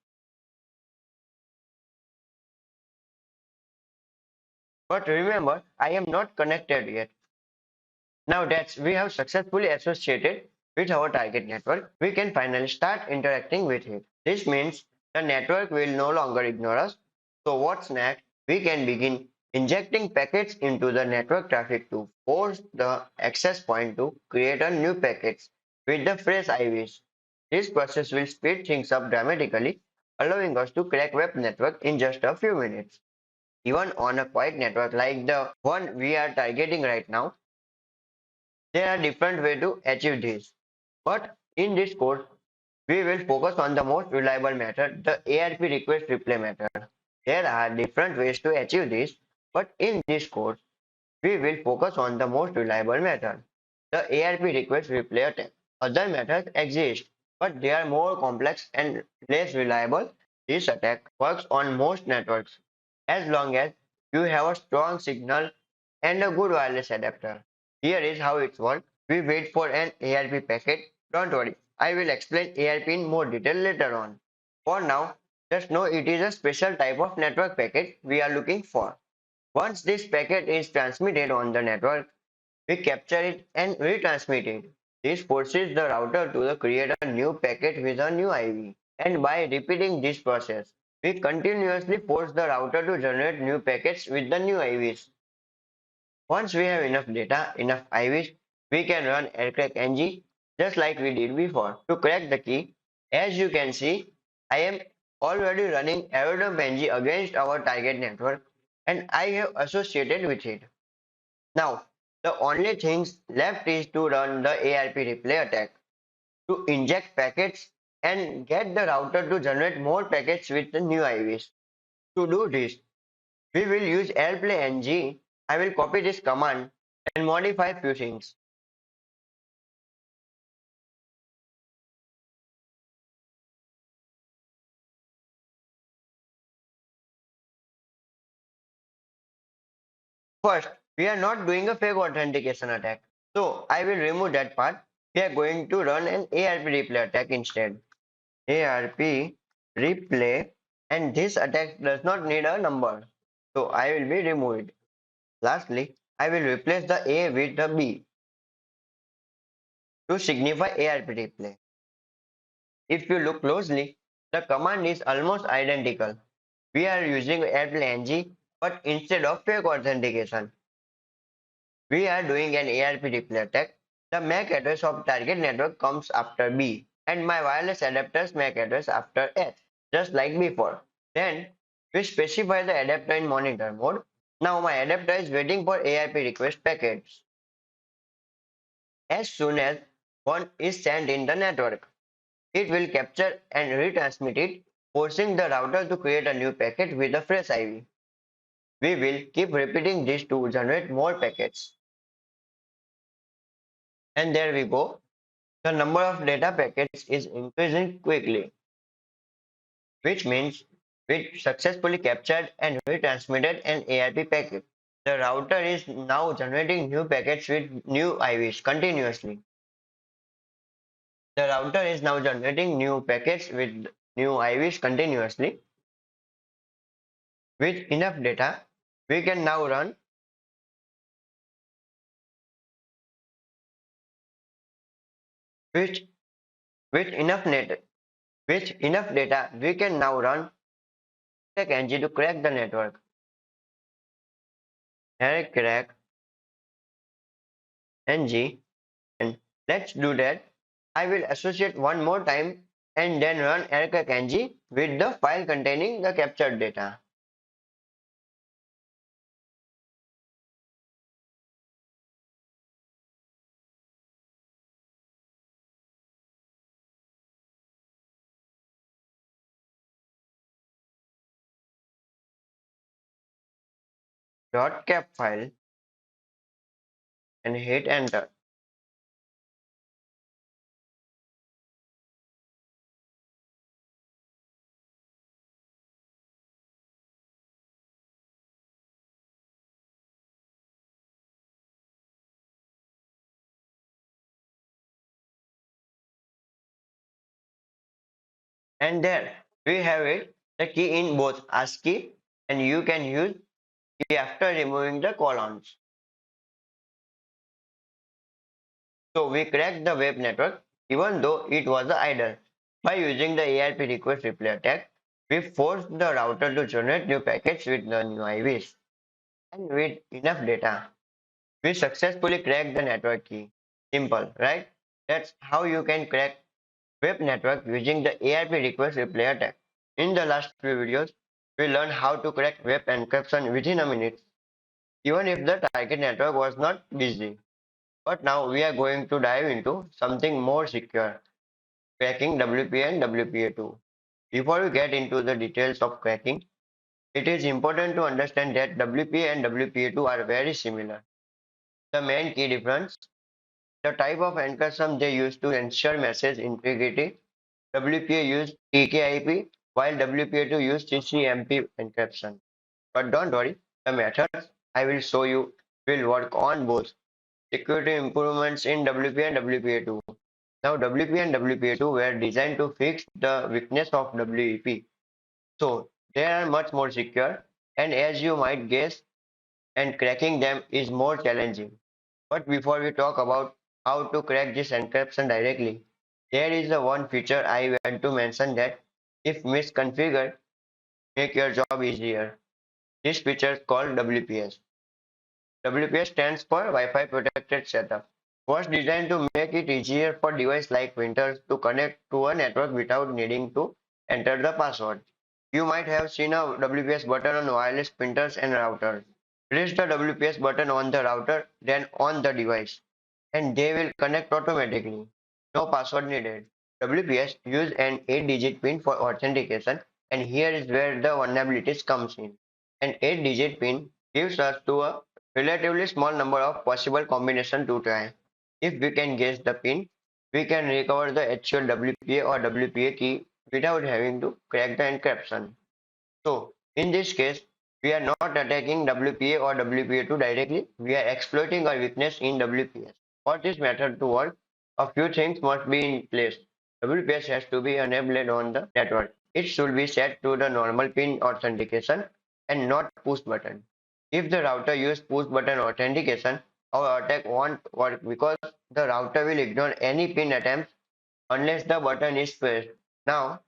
But remember, I am not connected yet. Now that we have successfully associated with our target network, we can finally start interacting with it. This means the network will no longer ignore us. So what's next? We can begin injecting packets into the network traffic to force the access point to create a new packets with the fresh IVs. This process will speed things up dramatically, allowing us to crack web network in just a few minutes. Even on a quiet network like the one we are targeting right now, there are different ways to achieve this. But in this course, we will focus on the most reliable method, the ARP request replay method. There are different ways to achieve this, but in this course, we will focus on the most reliable method, the ARP request replay attack. Other methods exist, but they are more complex and less reliable. This attack works on most networks as long as you have a strong signal and a good wireless adapter. Here is how it works. We wait for an ARP packet. Don't worry, I will explain ARP in more detail later on. For now, just know it is a special type of network packet we are looking for. Once this packet is transmitted on the network, we capture it and retransmit it. This forces the router to create a new packet with a new IV. And by repeating this process, we continuously force the router to generate new packets with the new IVs. Once we have enough data, enough IVs, we can run aircrack NG just like we did before. To crack the key, as you can see, I am already running Airdump NG against our target network and I have associated with it. Now, the only things left is to run the ARP replay attack to inject packets and get the router to generate more packets with the new IVs. To do this, we will use airplay ng. I will copy this command and modify a few things. First, we are not doing a fake authentication attack. So I will remove that part. We are going to run an ARP replay attack instead. ARP replay, and this attack does not need a number. So I will be removed. Lastly, I will replace the A with the B to signify ARP replay. If you look closely, the command is almost identical. We are using Airdump NG, but instead of fake authentication, we are doing an ARP replay attack. The MAC address of target network comes after B, and my wireless adapter's MAC address after S, just like before. Then we specify the adapter in monitor mode. Now my adapter is waiting for ARP request packets. As soon as one is sent in the network, it will capture and retransmit it, forcing the router to create a new packet with a fresh IV. We will keep repeating this to generate more packets. And there we go. The number of data packets is increasing quickly, which means we successfully captured and retransmitted an ARP packet. The router is now generating new packets with new IVs continuously. The router is now generating new packets with new IVs continuously. With enough data, we can now run with, with enough net with enough data, we can now run Attack NG to crack the network. Crack NG, and let's do that. I will associate one more time and then run aircrack ng with the file containing the captured data. .cap file and hit enter. And there we have it, the key in both ASCII, and you can use key after removing the colons. So we cracked the web network even though it was idle. By using the ARP request replay attack, we forced the router to generate new packets with the new IVs. And with enough data, we successfully cracked the network key. Simple, right? That's how you can crack web network using the ARP request replay attack. In the last few videos, we learned how to crack web encryption within a minute, even if the target network was not busy. But now we are going to dive into something more secure, cracking WPA and WPA2. Before we get into the details of cracking, it is important to understand that WPA and WPA2 are very similar. The main key difference: the type of encryption they use to ensure message integrity. WPA use TKIP while WPA2 use CCMP encryption. But don't worry, the methods I will show you will work on both. Security improvements in WPA and WPA2. Now WPA and WPA2 were designed to fix the weakness of WEP. So they are much more secure, and as you might guess, and cracking them is more challenging. But before we talk about how to crack this encryption directly, there is a one feature I want to mention that, if misconfigured, make your job easier. This feature is called WPS. WPS stands for Wi-Fi Protected Setup. Was designed to make it easier for devices like printers to connect to a network without needing to enter the password. You might have seen a WPS button on wireless printers and routers. Press the WPS button on the router, then on the device, and they will connect automatically. No password needed. WPS use an 8-digit PIN for authentication, and here is where the vulnerabilities comes in. An 8-digit PIN gives us to a relatively small number of possible combinations to try. If we can guess the PIN, we can recover the actual WPA or WPA key without having to crack the encryption. So in this case, We are not attacking WPA or WPA2 directly. We are exploiting a weakness in WPS. For this method to work, a few things must be in place. WPS has to be enabled on the network. It should be set to the normal pin authentication and not push button. If the router uses push button authentication, our attack won't work because the router will ignore any pin attempts unless the button is pressed. Now,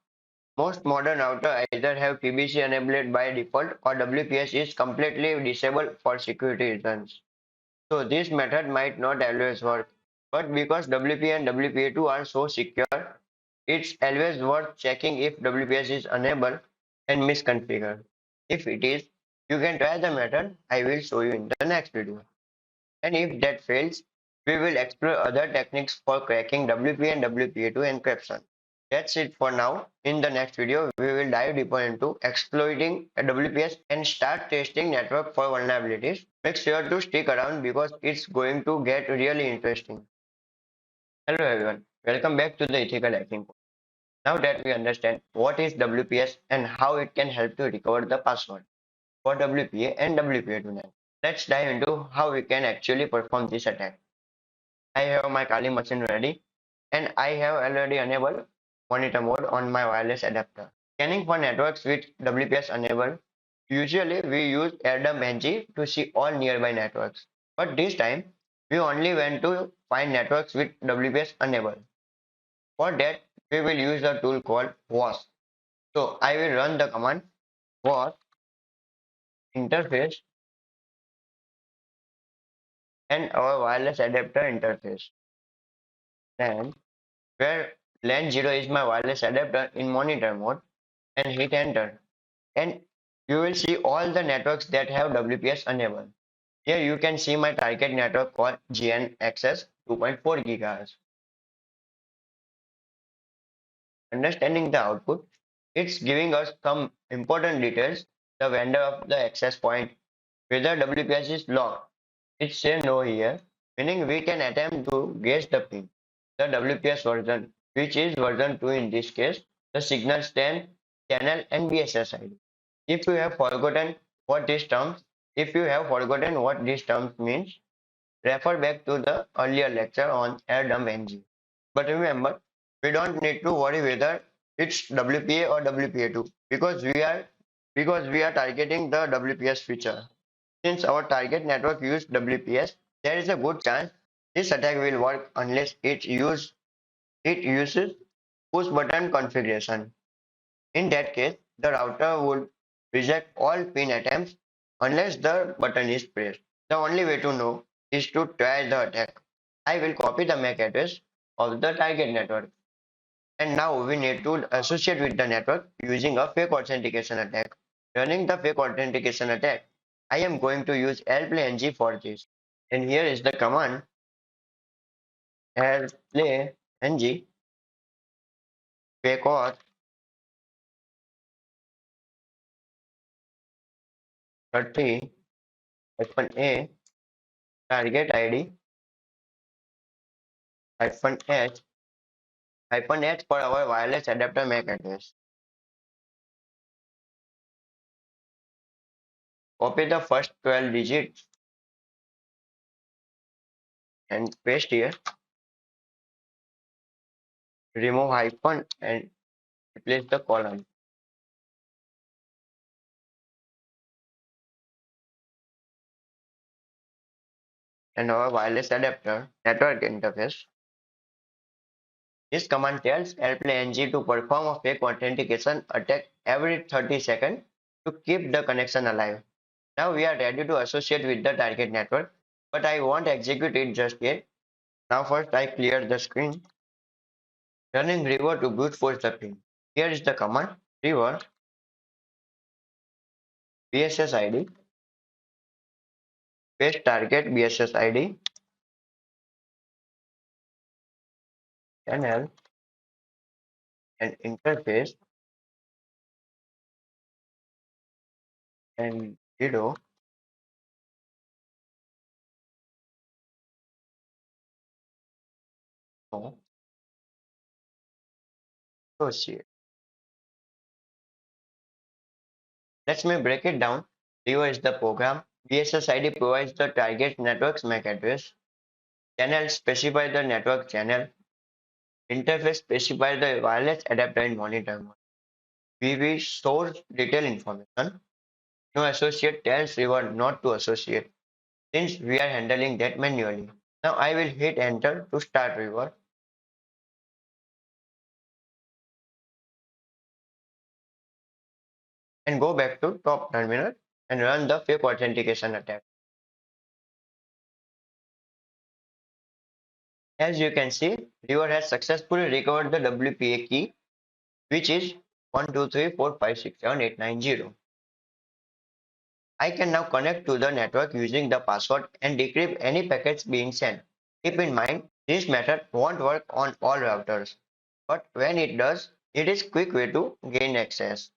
most modern routers either have PBC enabled by default or WPS is completely disabled for security reasons. So this method might not always work, but because WPA and WPA2 are so secure, it's always worth checking if WPS is enabled and misconfigured. If it is, you can try the method I will show you in the next video. And if that fails, we will explore other techniques for cracking WPA and WPA2 encryption. That's it for now. In the next video, we will dive deeper into exploiting a WPS and start testing network for vulnerabilities. Make sure to stick around because it's going to get really interesting. Hello everyone, welcome back to the Ethical Hacking. Now that we understand what is WPS and how it can help to recover the password for WPA and WPA2 net, let's dive into how we can actually perform this attack. I have my Kali machine ready and I have already enabled monitor mode on my wireless adapter. Scanning for networks with WPS enabled. Usually we use Airdump NG to see all nearby networks. But this time we only went to find networks with WPS enabled. For that we will use a tool called WAS. So I will run the command WAS interface and our wireless adapter interface. Then where LAN 0 is my wireless adapter in monitor mode and hit enter. And you will see all the networks that have WPS enabled. Here you can see my target network called GN Access 2.4 GHz. Understanding the output, it's giving us some important details. The vendor of the access point, whether WPS is locked. It says no here, meaning we can attempt to guess the pin. The WPS version, which is version 2 in this case, the signal strength, channel and BSS ID. If you have forgotten what these terms, if you have forgotten what these terms means, refer back to the earlier lecture on Airdump NG. But remember, we don't need to worry whether it's WPA or WPA2 because we are targeting the WPS feature. Since our target network uses WPS, there is a good chance this attack will work unless it uses push button configuration. In that case, the router would reject all pin attempts unless the button is pressed. The only way to know is to try the attack. I will copy the MAC address of the target network. And now we need to associate with the network using a fake authentication attack. Running the fake authentication attack, I am going to use lplay-ng for this. And here is the command lplay-ng fake auth 30-a target ID -h -h for our wireless adapter MAC address. Copy the first 12 digits and paste here. Remove hyphen and replace the colon. And our wireless adapter network interface. This command tells lplay-ng to perform a fake authentication attack every 30 seconds to keep the connection alive. Now we are ready to associate with the target network, but I won't execute it just yet. Now first I clear the screen. Running river to brute force the pin. Here is the command river BSS ID, paste target BSS ID, channel and interface and 0. Associate. Let me break it down. River is the program. BSS ID provides the target network's MAC address. Channel specify the network channel. Interface specify the wireless adapter in monitor mode. VV stores detailed information. No associate tells River not to associate since we are handling that manually. Now I will hit enter to start River and go back to top terminal and run the fake authentication attack. As you can see, River has successfully recovered the WPA key, which is 12345678990. I can now connect to the network using the password and decrypt any packets being sent. Keep in mind, this method won't work on all routers, but when it does, it is a quick way to gain access.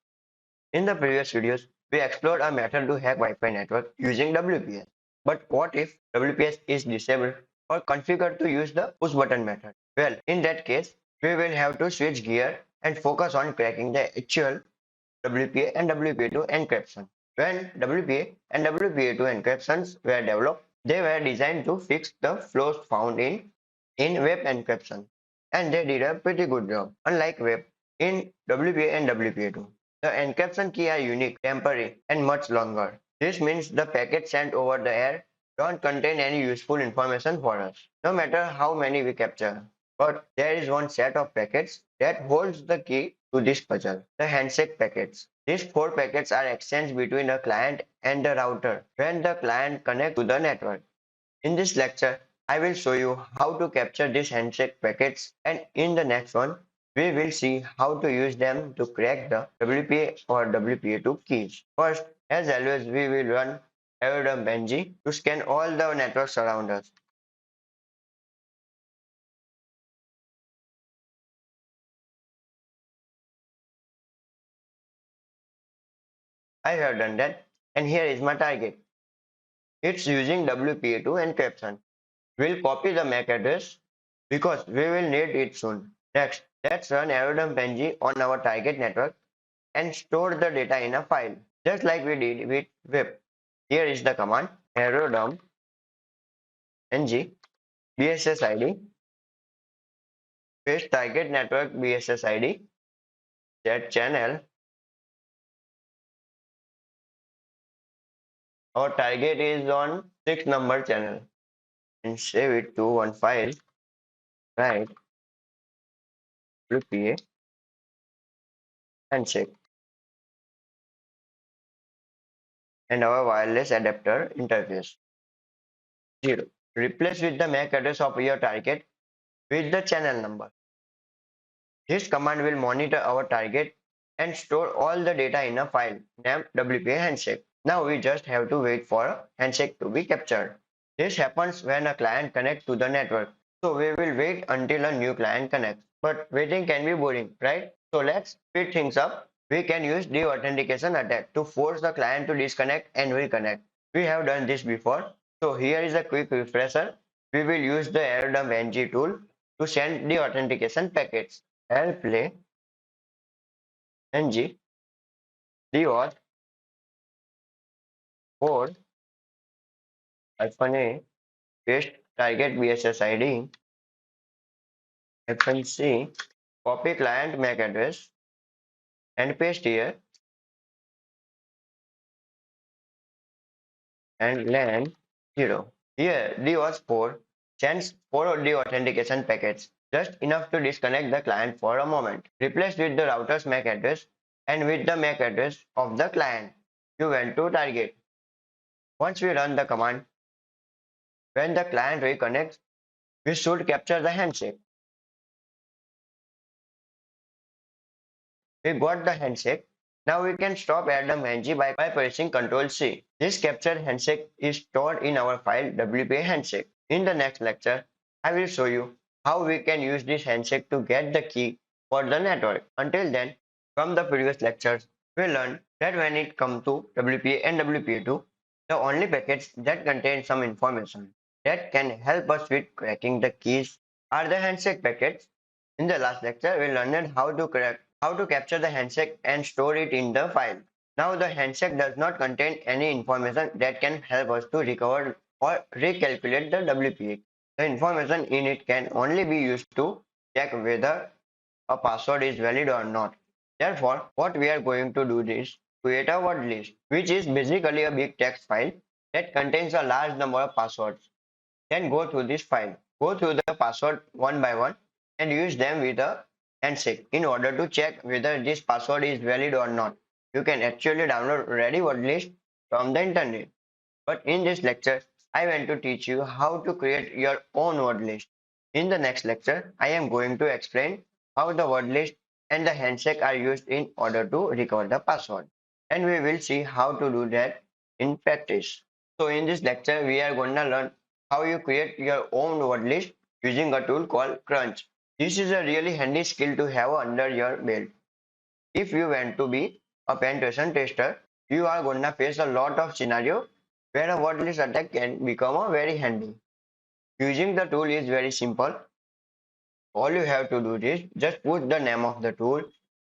In the previous videos, we explored a method to hack Wi-Fi network using WPS. But what if WPS is disabled or configured to use the push button method? Well, in that case, we will have to switch gear and focus on cracking the actual WPA and WPA2 encryption. When WPA and WPA2 encryptions were developed, they were designed to fix the flaws found in web encryption. And they did a pretty good job. Unlike web, in WPA and WPA2, the encryption key are unique, temporary, and much longer. This means the packets sent over the air don't contain any useful information for us, no matter how many we capture. But there is one set of packets that holds the key to this puzzle, the handshake packets. These four packets are exchanged between the client and the router when the client connects to the network. In this lecture, I will show you how to capture these handshake packets, and in the next one, we will see how to use them to crack the WPA or WPA2 keys. First, as always, we will run Airdump NG to scan all the networks around us. I have done that, and here is my target. It's using WPA2 encryption. We'll copy the MAC address because we will need it soon. Next, let's run Airdump NG on our target network and store the data in a file, just like we did with web. Here is the command Airdump NG BSS ID, paste target network BSS ID, set channel. Our target is on 6-number channel and save it to one file, right? WPA handshake and our wireless adapter interface. 0. Replace with the MAC address of your target with the channel number. This command will monitor our target and store all the data in a file named WPA handshake. Now we just have to wait for a handshake to be captured. This happens when a client connects to the network. So we will wait until a new client connects. But waiting can be boring, right? So let's speed things up. We can use the authentication attack to force the client to disconnect and reconnect. We have done this before. So here is a quick refresher. We will use the Airdump NG tool to send the authentication packets. Play ng dot code hyphen a paste target BSS ID hyphen c copy client MAC address and paste here and land 0. Here D was 4 sends 4 of the authentication packets, just enough to disconnect the client for a moment. Replace with the router's MAC address and with the MAC address of the client. You went to target. Once we run the command, when the client reconnects, we should capture the handshake. We got the handshake. Now we can stop Airdump NG by pressing Ctrl C. This captured handshake is stored in our file WPA handshake. In the next lecture, I will show you how we can use this handshake to get the key for the network. Until then, from the previous lectures, we learned that when it comes to WPA and WPA2, the only packets that contain some information that can help us with cracking the keys are the handshake packets. In the last lecture, we learned how to capture the handshake and store it in the file. Now the handshake does not contain any information that can help us to recover or recalculate the WPA. The information in it can only be used to check whether a password is valid or not. Therefore, what we are going to do is create a word list, which is basically a big text file that contains a large number of passwords. Then go through this file, go through the password one by one and use them with a handshake in order to check whether this password is valid or not. You can actually download ready word list from the internet. But in this lecture, I want to teach you how to create your own word list. In the next lecture, I am going to explain how the word list and the handshake are used in order to recover the password. And we will see how to do that in practice. So in this lecture, we are going to learn how you create your own word list using a tool called Crunch. This is a really handy skill to have under your belt. If you want to be a penetration tester, you are gonna face a lot of scenario where a wordless attack can become a very handy. Using the tool is very simple. All you have to do is just put the name of the tool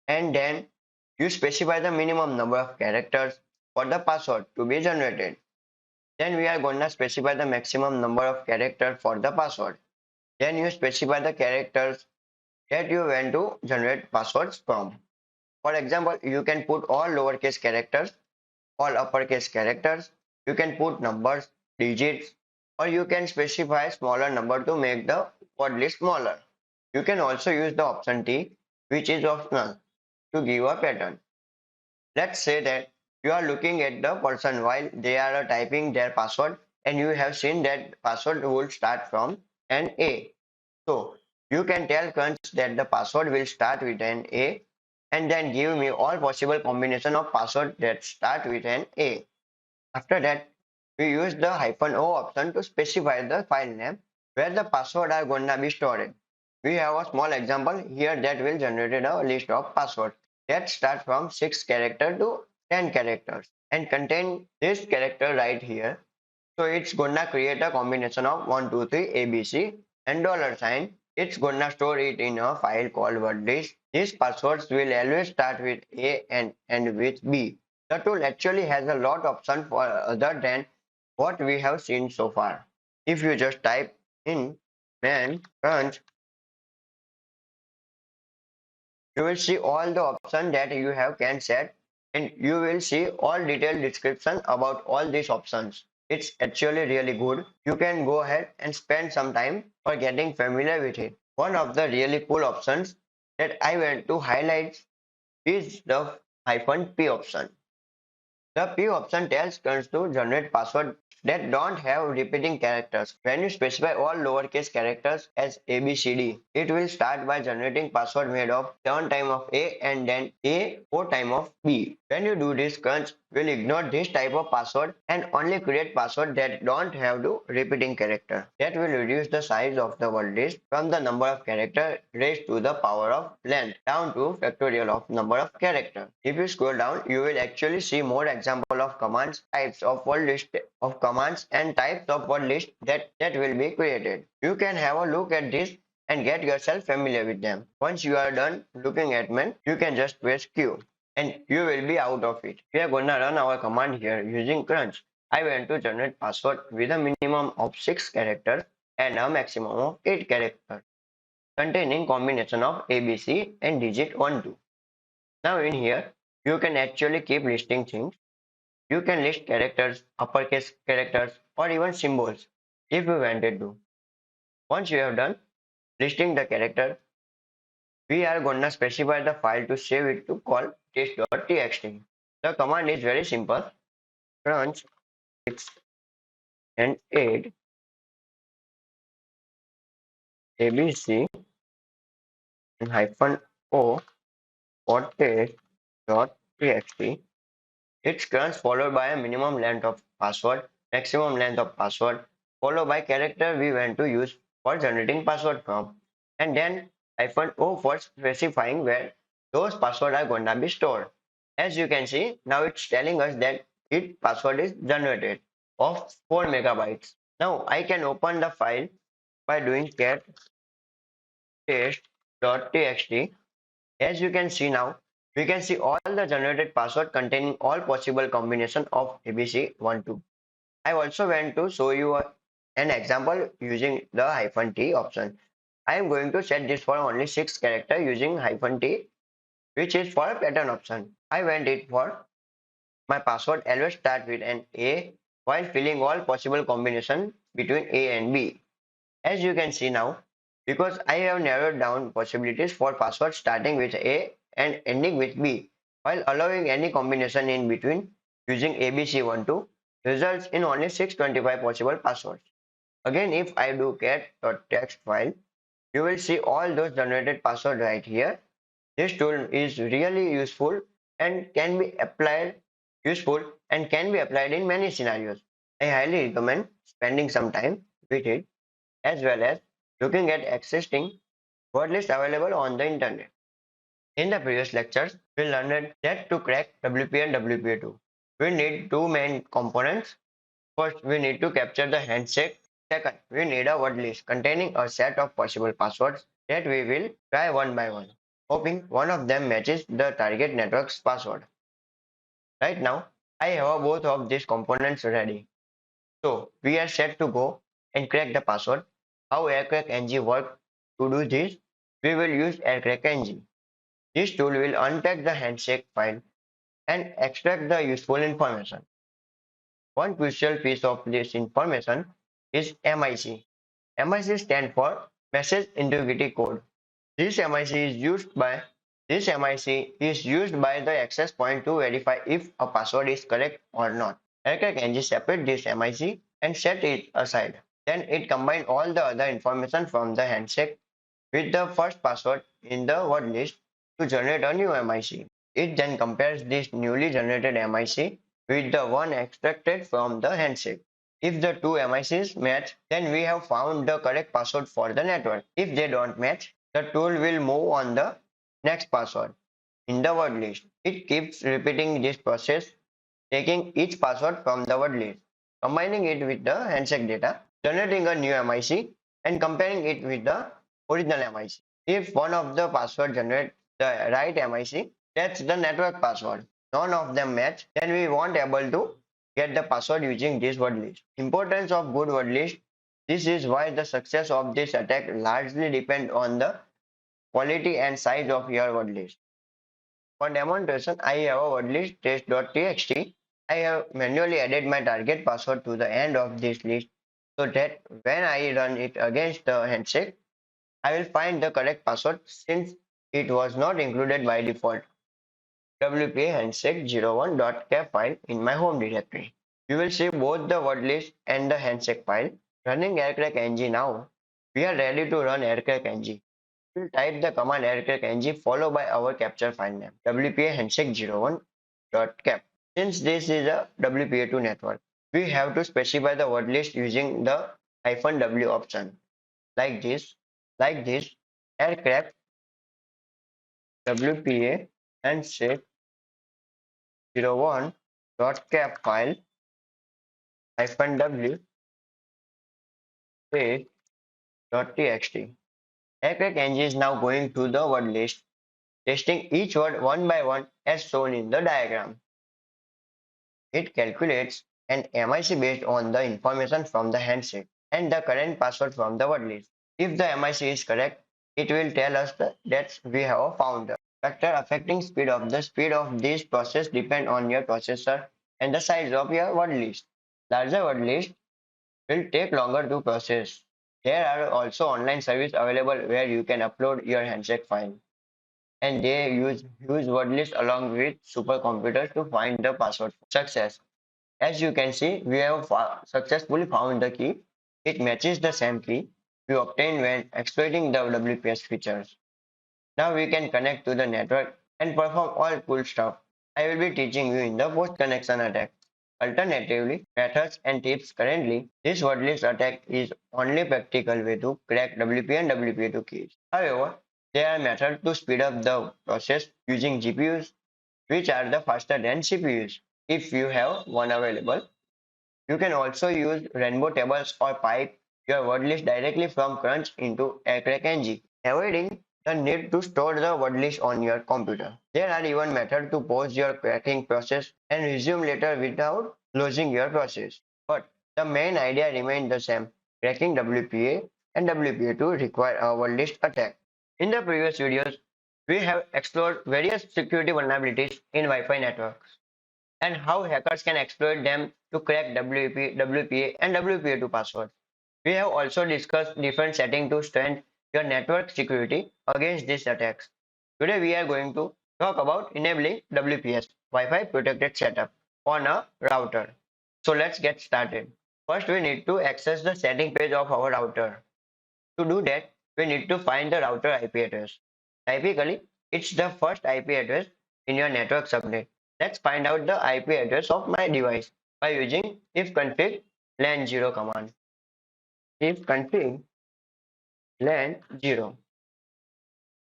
and then you specify the minimum number of characters for the password to be generated. Then we are gonna specify the maximum number of characters for the password. Then you specify the characters that you want to generate passwords from. For example, you can put all lowercase characters, all uppercase characters. You can put numbers, digits, or you can specify smaller number to make the word list smaller. You can also use the option T, which is optional, to give a pattern. Let's say that you are looking at the person while they are typing their password and you have seen that password will start from an A. So you can tell Crunch that the password will start with an A and then give me all possible combination of password that start with an A. After that, we use the -o option to specify the file name where the password are gonna be stored. We have a small example here that will generate a list of passwords that start from 6 characters to 10 characters and contain this character right here. So it's gonna create a combination of 1, 2, 3, ABC and $sign. It's gonna store it in a file called word list. These passwords will always start with A and end with B. The tool actually has a lot of options for other than what we have seen so far. If you just type in man crunch, you will see all the options that you have can set and you will see all detailed description about all these options. It's actually really good. You can go ahead and spend some time for getting familiar with it. One of the really cool options that I want to highlight is the -p option. The P option tells us to generate password that don't have repeating characters. When you specify all lowercase characters as ABCD, it will start by generating password made of 7 times of A and then A 4 times of B. When you do this, Crunch will ignore this type of password and only create password that don't have the repeating character. That will reduce the size of the word list from the number of character raised to the power of length down to factorial of number of character. If you scroll down, you will actually see more example of commands, types of word list of commands and types of word list that will be created. You can have a look at this and get yourself familiar with them. Once you are done looking at them, you can just press Q and you will be out of it. We are gonna run our command here using Crunch. I want to generate password with a minimum of 6 characters and a maximum of 8 characters containing combination of ABC and digit 1, 2. Now in here, you can actually keep listing things. You can list characters, uppercase characters, or even symbols if you wanted to. Once you have done listing the character, we are gonna specify the file to save it to call test.txt. The command is very simple. Crunch 6 and 8 ABC and -o for test.txt. It's crunch followed by a minimum length of password, maximum length of password, followed by character we want to use for generating password from, and then -o for specifying where those passwords are going to be stored. As you can see, now it's telling us that its password is generated of 4 megabytes. Now I can open the file by doing cat test.txt. As you can see now, We can see all the generated password containing all possible combination of ABC12. I also went to show you an example using the -T option. I am going to set this for only 6 character using -T, which is for a pattern option. I went it for my password always start with an A while filling all possible combination between A and B. As you can see now, because I have narrowed down possibilities for password starting with A and ending with B, while allowing any combination in between using ABC12 results in only 625 possible passwords. Again, if I do cat.txt file, you will see all those generated passwords right here. This tool is really and can be applied useful and can be applied in many scenarios. I highly recommend spending some time with it as well as looking at existing word lists available on the internet. In the previous lectures, we learned that to crack WP and WPA2, we need two main components. First, we need to capture the handshake. Second, we need a word list containing a set of possible passwords that we will try one by one, hoping one of them matches the target network's password. Right now, I have both of these components ready. So we are set to go and crack the password. How Aircrack NG works to do this? We will use Aircrack NG. This tool will unpack the handshake file and extract the useful information. One crucial piece of this information is MIC. MIC stands for Message Integrity Code. This MIC is used by the access point to verify if a password is correct or not. Aircrack NG separate this MIC and set it aside. Then it combines all the other information from the handshake with the first password in the word list to generate a new MIC. It then compares this newly generated MIC with the one extracted from the handshake. If the two MICs match, then we have found the correct password for the network. If they don't match, the tool will move on the next password in the word list. It keeps repeating this process, taking each password from the word list, combining it with the handshake data, generating a new MIC, and comparing it with the original MIC. If one of the password generates the right MIC, that's the network password. None of them match, then we won't able to get the password using this word list. Importance of good word list. This is why the success of this attack largely depends on the quality and size of your word list. For demonstration, I have a word list test.txt. I have manually added my target password to the end of this list so that when I run it against the handshake, I will find the correct password since it was not included by default. WPA handshake01.cap file in my home directory. You will see both the word list and the handshake file. Running aircrack ng now. We are ready to run aircrack ng. We'll type the command aircrack ng followed by our capture file name WPA handshake01.cap. Since this is a WPA2 network, we have to specify the word list using the -w option like this aircraft WPA handshake01.cap file -w space.txt. Aircrack ng is now going to the word list, testing each word one by one as shown in the diagram. It calculates an MIC based on the information from the handshake and the current password from the word list. If the MIC is correct, it will tell us that we have found the factor affecting speed of the speed of this process depend on your processor and the size of your word list. Larger word list will take longer to process. There are also online services available where you can upload your handshake file and they use word list along with supercomputers to find the password. Success. As you can see, we have successfully found the key. It matches the same key we obtained when exploiting the WPS features. Now we can connect to the network and perform all cool stuff I will be teaching you in the post-connection attack. Alternatively, methods and tips currently, this wordless attack is only practical way to crack WP and WP2 keys. However, there are methods to speed up the process using GPUs, which are the faster than CPUs. If you have one available, you can also use rainbow tables or pipe your word list directly from Crunch into Aircrack NG. Avoiding the need to store the word list on your computer. There are even methods to pause your cracking process and resume later without losing your process. But the main idea remains the same. Cracking WPA and WPA2 require a word list attack. In the previous videos, we have explored various security vulnerabilities in Wi-Fi networks and how hackers can exploit them to crack WP, WPA and WPA2 passwords. We have also discussed different settings to strengthen your network security against these attacks. Today we are going to talk about enabling WPS, Wi-Fi protected setup, on a router. So let's get started. First we need to access the setting page of our router. To do that, we need to find the router IP address. Typically, it's the first IP address in your network subnet. Let's find out the IP address of my device by using ifconfig len 0 command. Ifconfig len 0.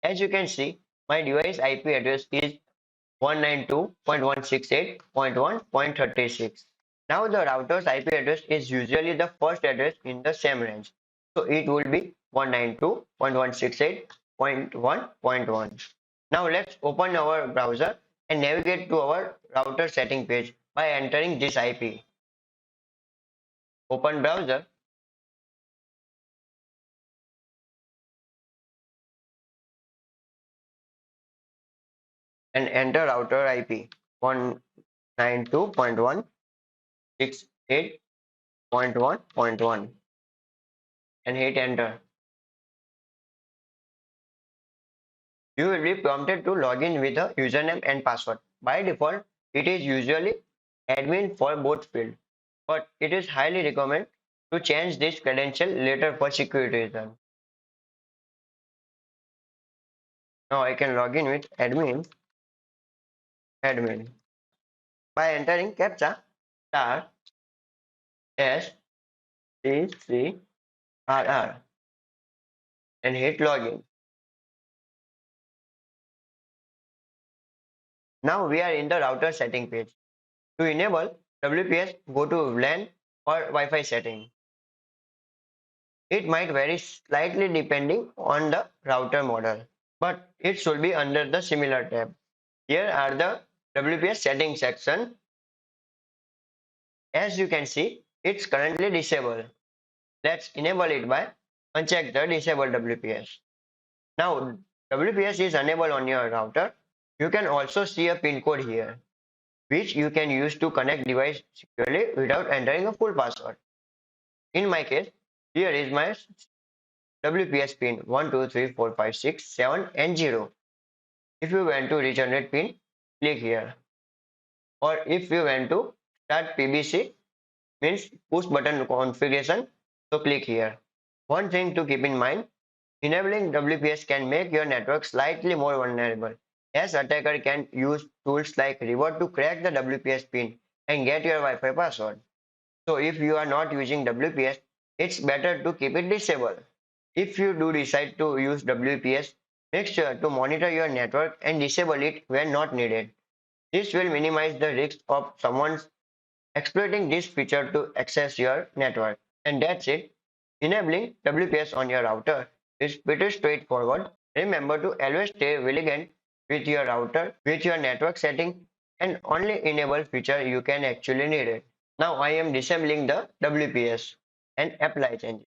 As you can see, my device IP address is 192.168.1.36. Now the router's IP address is usually the first address in the same range. So it will be 192.168.1.1. Now let's open our browser and navigate to our router setting page by entering this IP. Open browser and enter router IP 192.168.1.1 and hit enter. You will be prompted to log in with a username and password. By default, it is usually admin for both fields, but it is highly recommended to change this credential later for security reasons. Now I can log in with admin by entering captcha star S C C R R and hit login. Now we are in the router setting page. To enable WPS, go to LAN or Wi-Fi setting. It might vary slightly depending on the router model, but it should be under the similar tab. Here are the WPS settings section. As you can see, it's currently disabled. Let's enable it by uncheck the disable WPS. Now, WPS is enabled on your router. You can also see a pin code here, which you can use to connect device securely without entering a full password. In my case, here is my WPS pin 1234567 and 0. If you want to regenerate pin, click here. Or if you want to start PBC, means push button configuration, so click here. One thing to keep in mind, enabling WPS can make your network slightly more vulnerable, as attacker can use tools like revert to crack the WPS pin and get your Wi-Fi password. So if you are not using WPS, it's better to keep it disabled. If you do decide to use WPS, make sure to monitor your network and disable it when not needed. This will minimize the risk of someone exploiting this feature to access your network. And that's it. Enabling WPS on your router is pretty straightforward. Remember to always stay vigilant with your router, with your network setting, and only enable feature you can actually need it. Now I am disabling the WPS and apply changes.